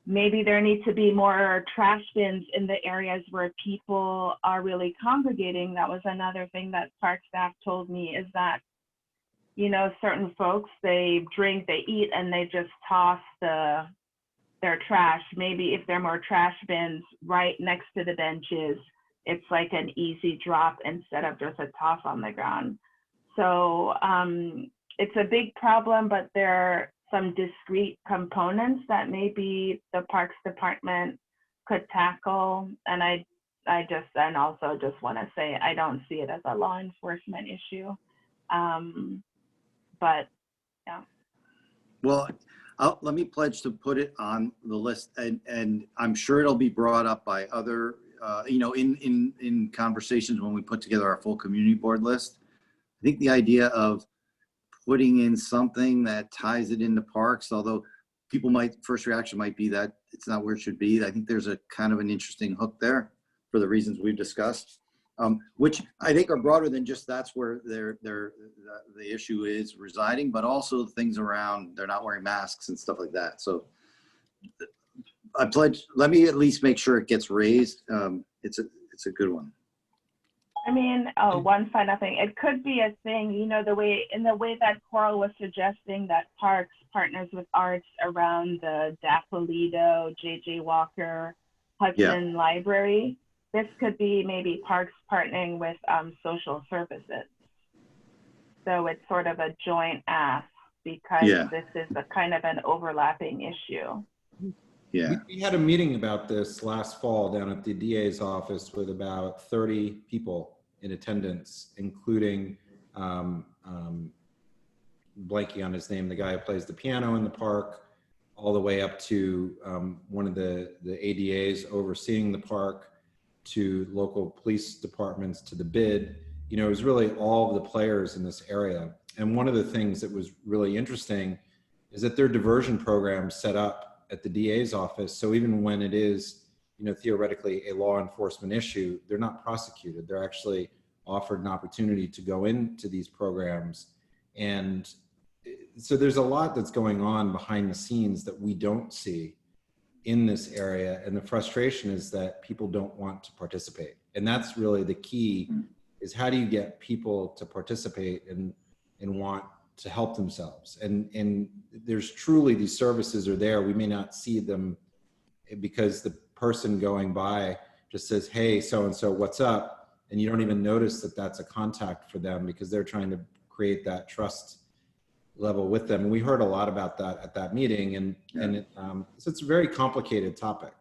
maybe there needs to be more trash bins in the areas where people are really congregating. That was another thing that park staff told me, is that, you know, certain folks, they drink, they eat, and they just toss their trash. Maybe if there are more trash bins right next to the benches, it's like an easy drop instead of just a toss on the ground. So it's a big problem, but there are some discrete components that maybe the Parks Department could tackle. And I also just want to say, I don't see it as a law enforcement issue. But yeah. Well, let me pledge to put it on the list, and I'm sure it'll be brought up by other, you know, in conversations when we put together our full community board list. I think the idea of putting in something that ties it into parks, although people first reaction might be that it's not where it should be. I think there's a kind of an interesting hook there for the reasons we've discussed, which I think are broader than just that's where the issue is residing, but also things around they're not wearing masks and stuff like that. So I pledge, let me at least make sure it gets raised. It's a good one. I mean, one final thing. It could be a thing, you know, the way that Coral was suggesting that parks partners with arts around the Dapolito, J.J. Walker, Hudson Library. This could be maybe parks partnering with social services. So it's sort of a joint ask, because this is a kind of an overlapping issue. Yeah. We had a meeting about this last fall down at the DA's office with about 30 people in attendance, including blanking on his name, the guy who plays the piano in the park, all the way up to one of the ADAs overseeing the park, to local police departments, to the bid. You know, it was really all of the players in this area. And one of the things that was really interesting is that their diversion programs set up at the DA's office. So even when it is, you know, theoretically a law enforcement issue, they're not prosecuted. They're actually offered an opportunity to go into these programs. And so there's a lot that's going on behind the scenes that we don't see in this area. And the frustration is that people don't want to participate. And that's really the key, is how do you get people to participate and want to help themselves? And there's truly, these services are there. We may not see them because the person going by just says, hey, so-and-so, what's up? And you don't even notice that that's a contact for them, because they're trying to create that trust level with them. And we heard a lot about that at that meeting. And so it's a very complicated topic.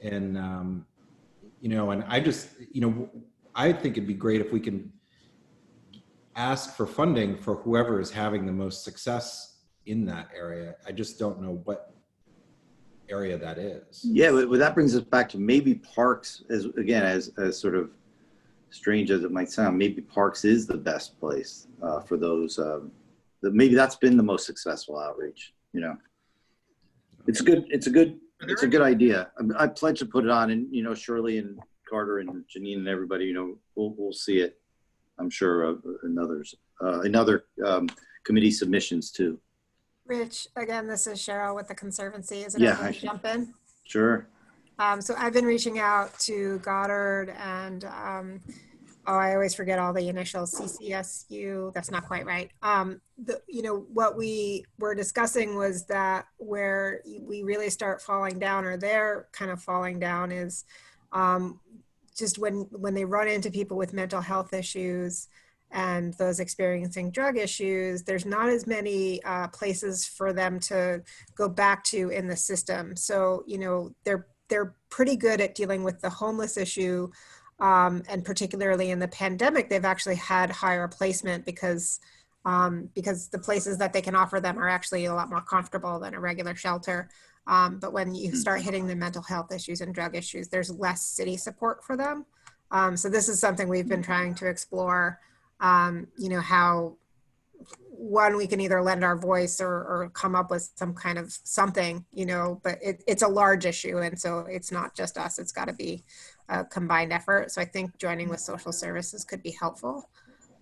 And, you know, and I just, you know, I think it'd be great if we can ask for funding for whoever is having the most success in that area. I just don't know what area that is. Yeah, but that brings us back to maybe parks, as again, as sort of strange as it might sound, maybe parks is the best place for those. Maybe that's been the most successful outreach. You know, it's good. It's a good idea. I pledge to put it on, and you know, Shirley and Carter and Janine and everybody, you know, we'll see it. I'm sure in others, in other committee submissions too. Rich, again, this is Cheryl with the Conservancy. Is it Yeah, okay to jump in? Sure. So I've been reaching out to Goddard and, oh, I always forget all the initials, CCSU, that's not quite right. You know, what we were discussing was that where we really start falling down, or they're kind of falling down, is just when they run into people with mental health issues and those experiencing drug issues, there's not as many places for them to go back to in the system. So, you know, they're pretty good at dealing with the homeless issue, and particularly in the pandemic, they've actually had higher placement because the places that they can offer them are actually a lot more comfortable than a regular shelter. But when you start hitting the mental health issues and drug issues, there's less city support for them. So this is something we've been trying to explore. You know, how one, we can either lend our voice or come up with some kind of something, you know, but it's a large issue. And so it's not just us, it's got to be a combined effort. So I think joining with social services could be helpful.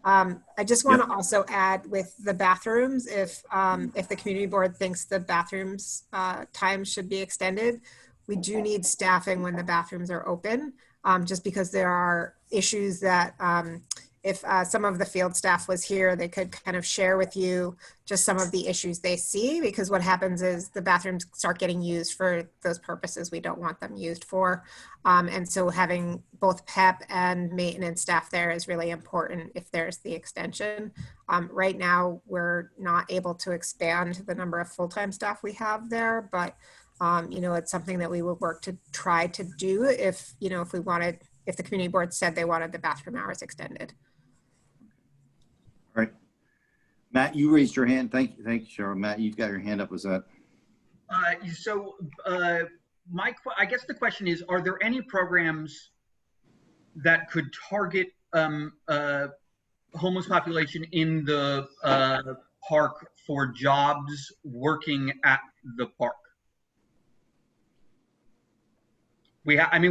I just want to also add with the bathrooms, if the community board thinks the bathrooms time should be extended, we do need staffing when the bathrooms are open, just because there are issues that if some of the field staff was here, they could kind of share with you just some of the issues they see, because what happens is the bathrooms start getting used for those purposes we don't want them used for. And so having both PEP and maintenance staff there is really important if there's the extension. Right now, we're not able to expand the number of full-time staff we have there, but you know, it's something that we would work to try to do if, you know, if the community board said they wanted the bathroom hours extended. All right. Matt, you raised your hand. Thank you, Cheryl. Matt, you've got your hand up. Was that? I guess the question is, are there any programs that could target homeless population in the park for jobs working at the park? We have, you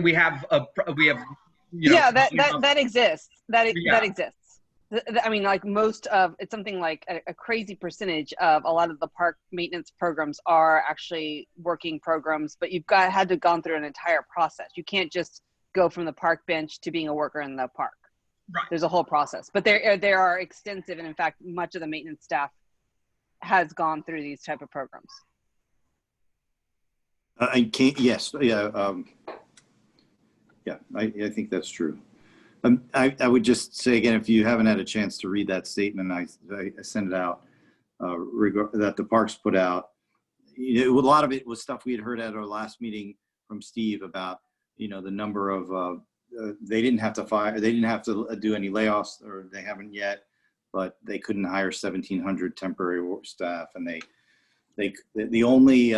know, yeah, that exists. That exists. I mean, like most of, it's something like a crazy percentage of a lot of the park maintenance programs are actually working programs, but you've had to gone through an entire process. You can't just go from the park bench to being a worker in the park. Right. There's a whole process, but there are extensive, and in fact, much of the maintenance staff has gone through these type of programs. Yes, yeah, I think that's true. I would just say again, if you haven't had a chance to read that statement, I sent it out that the parks put out. You know, a lot of it was stuff we had heard at our last meeting from Steve about, you know, the number of they didn't have to fire, they didn't have to do any layoffs, or they haven't yet, but they couldn't hire 1,700 temporary staff, and the only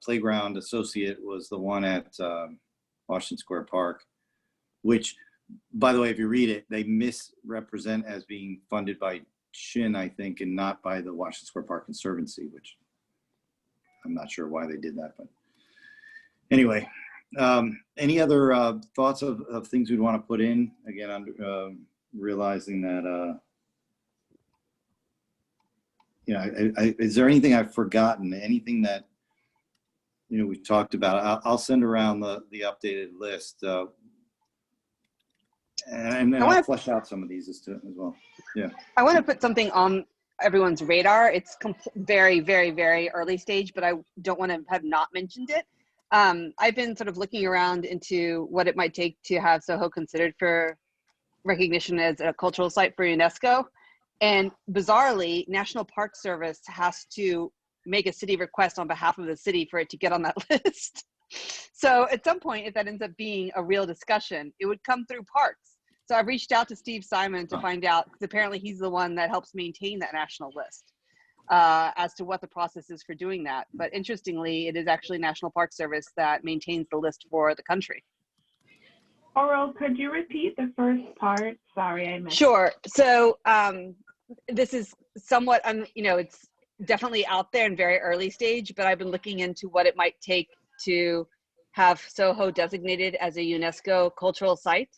playground associate was the one at Washington Square Park, which, by the way, if you read it, they misrepresent as being funded by Shin, I think, and not by the Washington Square Park Conservancy, which I'm not sure why they did that. But anyway, any other thoughts of things we'd want to put in? Again, I'm realizing that, you know, is there anything I've forgotten? Anything that, you know, we've talked about? I'll send around the updated list. And I'll flesh out some of these as well. Yeah. I want to put something on everyone's radar. It's very, very, very early stage, but I don't want to have not mentioned it. I've been sort of looking around into what it might take to have Soho considered for recognition as a cultural site for UNESCO. And bizarrely, National Park Service has to make a city request on behalf of the city for it to get on that list. So at some point, if that ends up being a real discussion, it would come through parks. So I've reached out to Steve Simon to find out, because apparently he's the one that helps maintain that national list. as to what the process is for doing that. But interestingly, it is actually National Park Service that maintains the list for the country. Oral, could you repeat the first part? Sorry, I missed. Sure. So this is somewhat, it's definitely out there in very early stage, but I've been looking into what it might take to have Soho designated as a UNESCO cultural site.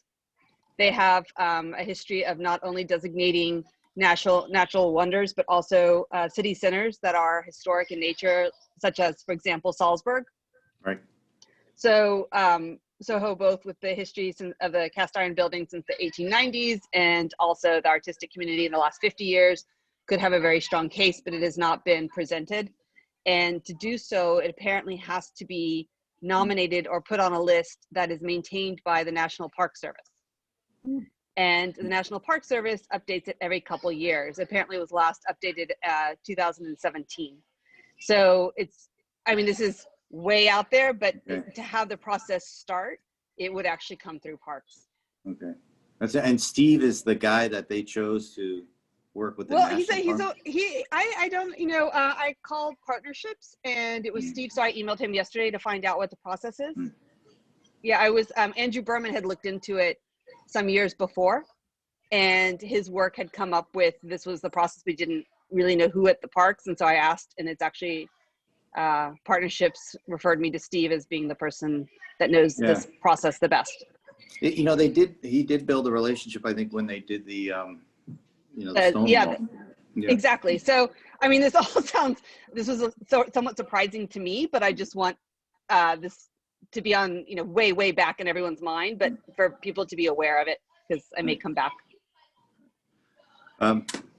They have a history of not only designating natural wonders, but also city centers that are historic in nature, such as, for example, Salzburg. Right. So Soho, both with the history of the cast iron building since the 1890s and also the artistic community in the last 50 years, could have a very strong case, but it has not been presented. And to do so, it apparently has to be nominated or put on a list that is maintained by the National Park Service. And the National Park Service updates it every couple years. Apparently it was last updated 2017. So this is way out there, but to have the process start, it would actually come through parks. Okay. And Steve is the guy that they chose to work with the National Park? I called partnerships and it was Steve, so I emailed him yesterday to find out what the process is. Yeah, I was, Andrew Berman had looked into it some years before, and his work had come up with, this was the process, we didn't really know who at the parks, and so I asked, and it's actually, partnerships referred me to Steve as being the person that knows this process the best. He did build a relationship, I think, when they did the stone wall. Exactly. So, this was somewhat surprising to me, but I just want this to be on, way back in everyone's mind, but for people to be aware of it, because I may come back.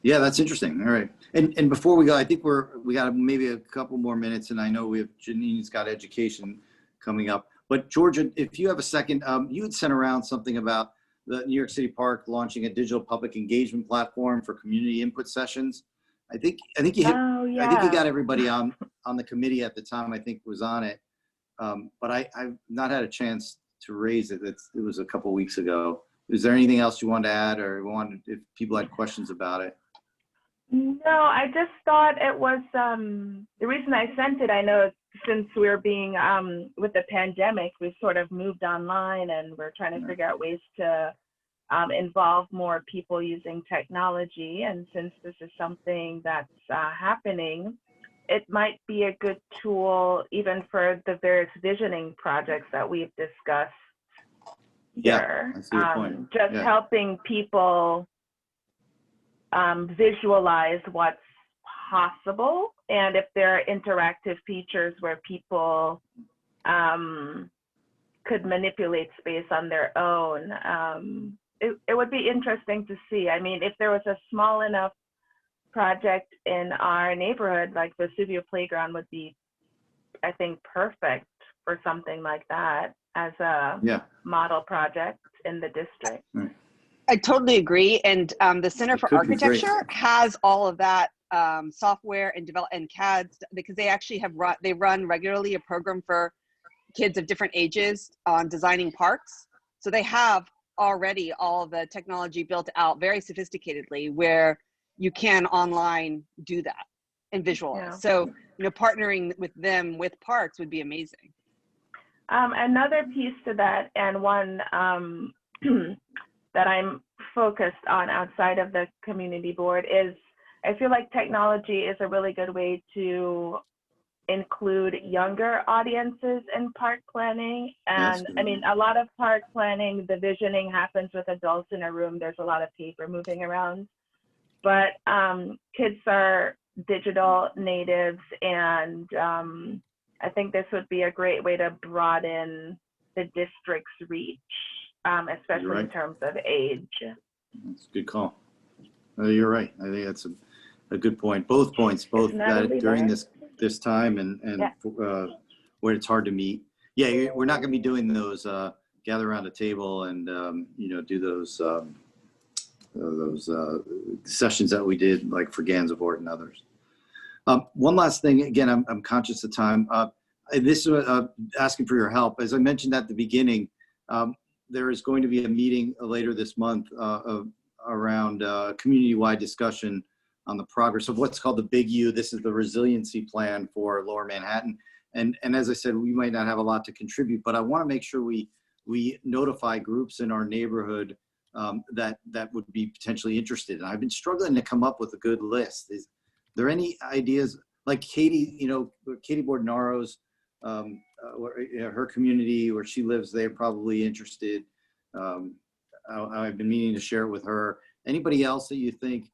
Yeah, that's interesting. All right. And before we go, I think we got maybe a couple more minutes, and I know Janine's got education coming up. But Georgia, if you have a second, you had sent around something about the New York City Park launching a digital public engagement platform for community input sessions. I think you got everybody on the committee at the time, I think, was on it. But I've not had a chance to raise it. It was a couple weeks ago. Is there anything else you wanted to add, or if people had questions about it? No, I just thought it was, the reason I sent it, I know since we're being, with the pandemic, we've sort of moved online and we're trying to figure out ways to involve more people using technology. And since this is something that's happening, it might be a good tool even for the various visioning projects that we've discussed here. I see your point. Just helping people visualize what's possible, and if there are interactive features where people could manipulate space on their own, it would be interesting to see. If there was a small enough project in our neighborhood, like Vesuvio Playground would be, I think, perfect for something like that as a model project in the district. Right. I totally agree. And the Center for Architecture has all of that software and CAD, because they actually run regularly a program for kids of different ages on designing parks. So they have already all the technology built out very sophisticatedly, where you can online do that and visualize. Yeah. So, partnering with them with parks would be amazing. Another piece to that, and one that I'm focused on outside of the community board, is I feel like technology is a really good way to include younger audiences in park planning. And a lot of park planning, the visioning happens with adults in a room. There's a lot of paper moving around. But kids are digital natives, and I think this would be a great way to broaden the district's reach, especially in terms of age. That's a good call. You're right. I think that's a good point. Both points, that during this time and where it's hard to meet. Yeah, we're not going to be doing those gather around a table and do those sessions that we did, like for Gansevoort and others. One last thing, again, I'm conscious of time. This is asking for your help. As I mentioned at the beginning, there is going to be a meeting later this month around community-wide discussion the progress of what's called the Big U. This is the resiliency plan for Lower Manhattan. And as I said, we might not have a lot to contribute, but I want to make sure we notify groups in our neighborhood that would be potentially interested. And I've been struggling to come up with a good list. Is there any ideas, like Katie, Katie Bordinaro's, her community where she lives, they're probably interested. I've been meaning to share it with her. Anybody else that you think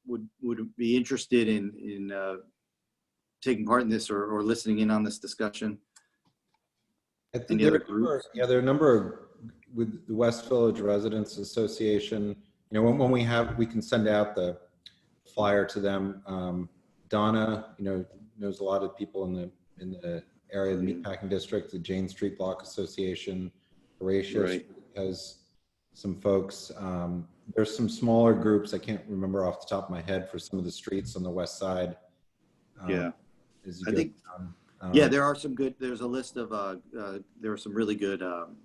would be interested in taking part in this or listening in on this discussion? I think there are a number of, with the West Village Residents Association, when we can send out the flyer to them. Donna, knows a lot of people in the area of the Meatpacking District, the Jane Street Block Association. Horatio has some folks. There's some smaller groups. I can't remember off the top of my head for some of the streets on the west side. I think, there are some good, there's a list of, there are some really good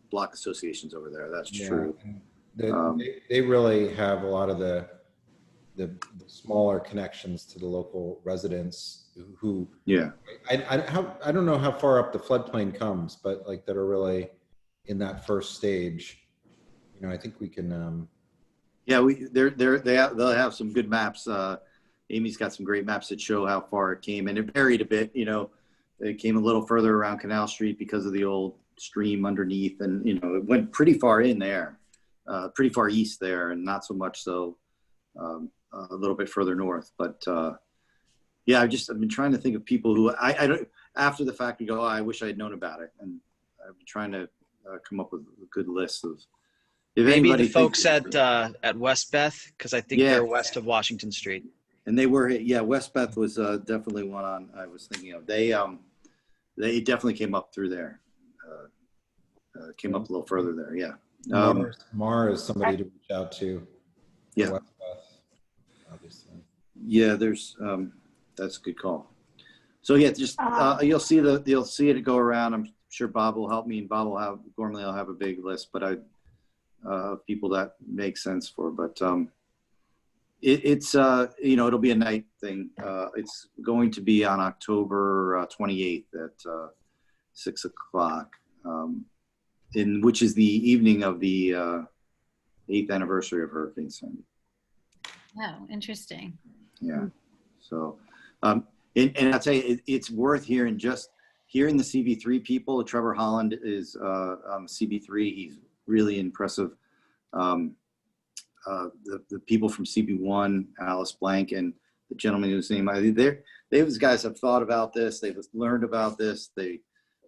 block associations over there. That's true. They really have a lot of the smaller connections to the local residents who I don't know how far up the floodplain comes, but like that are really in that first stage. I think we can. They'll have some good maps. Amy's got some great maps that show how far it came, and it varied a bit. It came a little further around Canal Street because of the old stream underneath, and it went pretty far in there, pretty far east there, and not so much so a little bit further north. But I've been trying to think of people who I don't, after the fact we go, I wish I had known about it, and I've been trying to come up with a good list of. Maybe the folks at West Beth, because I think they're west of Washington Street. And they were, West Beth was definitely one I was thinking of. They definitely came up through there, came up a little further there, Mar is somebody to reach out to. West Beth, obviously. There's, that's a good call. So just you'll see it go around. I'm sure Bob will help me, and Gormley will have a big list, but people that make sense for, but it's it'll be a night thing. It's going to be on October 28th at 6 o'clock, which is the evening of the 8th anniversary of Hurricane Sandy. Oh, interesting. Yeah. So, and I'll tell you, it's worth hearing, just hearing the CB3 people. Trevor Holland is on CB3. He's really impressive. The people from CB1, Alice Blank, and the gentleman whose name those guys have thought about this. They've learned about this. It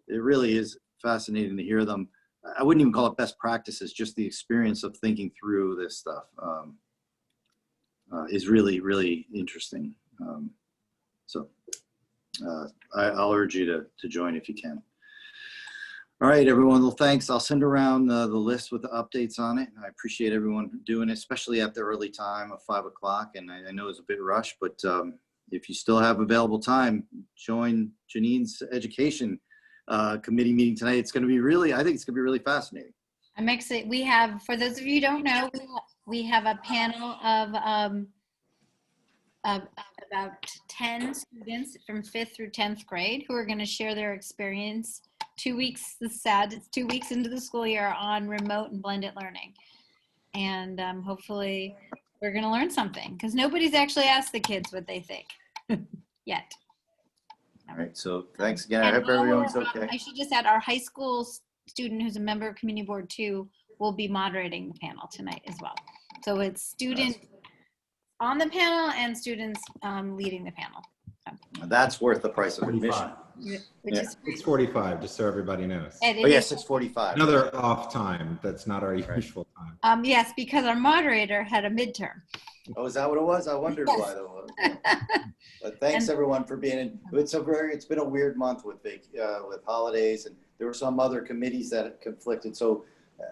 really is fascinating to hear them. I wouldn't even call it best practices. Just the experience of thinking through this stuff is really, really interesting. I'll urge you to join if you can. All right, everyone. Well, thanks. I'll send around the list with the updates on it. I appreciate everyone doing it, especially at the early time of 5 o'clock. And I know it's a bit rushed, but if you still have available time, join Janine's education committee meeting tonight. It's going to be I think it's going to be really fascinating. I'm excited. We have, for those of you who don't know, we have a panel of about 10 students from 5th through 10th grade who are going to share their experience. 2 weeks, it's 2 weeks into the school year on remote and blended learning. And hopefully we're going to learn something, because nobody's actually asked the kids what they think yet. All right, so thanks again. I hope everyone's okay. I should just add, our high school student who's a member of Community Board 2 will be moderating the panel tonight as well. So it's students on the panel and students leading the panel. That's worth the price of admission. $6:45, just so everybody knows. $6:45. Another off time. That's not our usual time. Yes, because our moderator had a midterm. Oh, is that what it was? I wondered why that was. But thanks everyone for being in. It's been a weird month with holidays, and there were some other committees that conflicted. So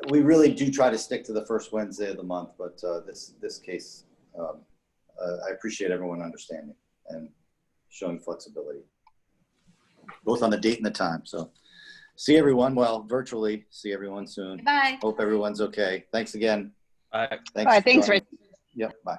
we really do try to stick to the first Wednesday of the month. But this case, I appreciate everyone understanding and showing flexibility, both on the date and the time. So see everyone, virtually see everyone soon. Bye. Hope everyone's okay. Thanks again. Bye. Thanks, Ray. Yep, bye.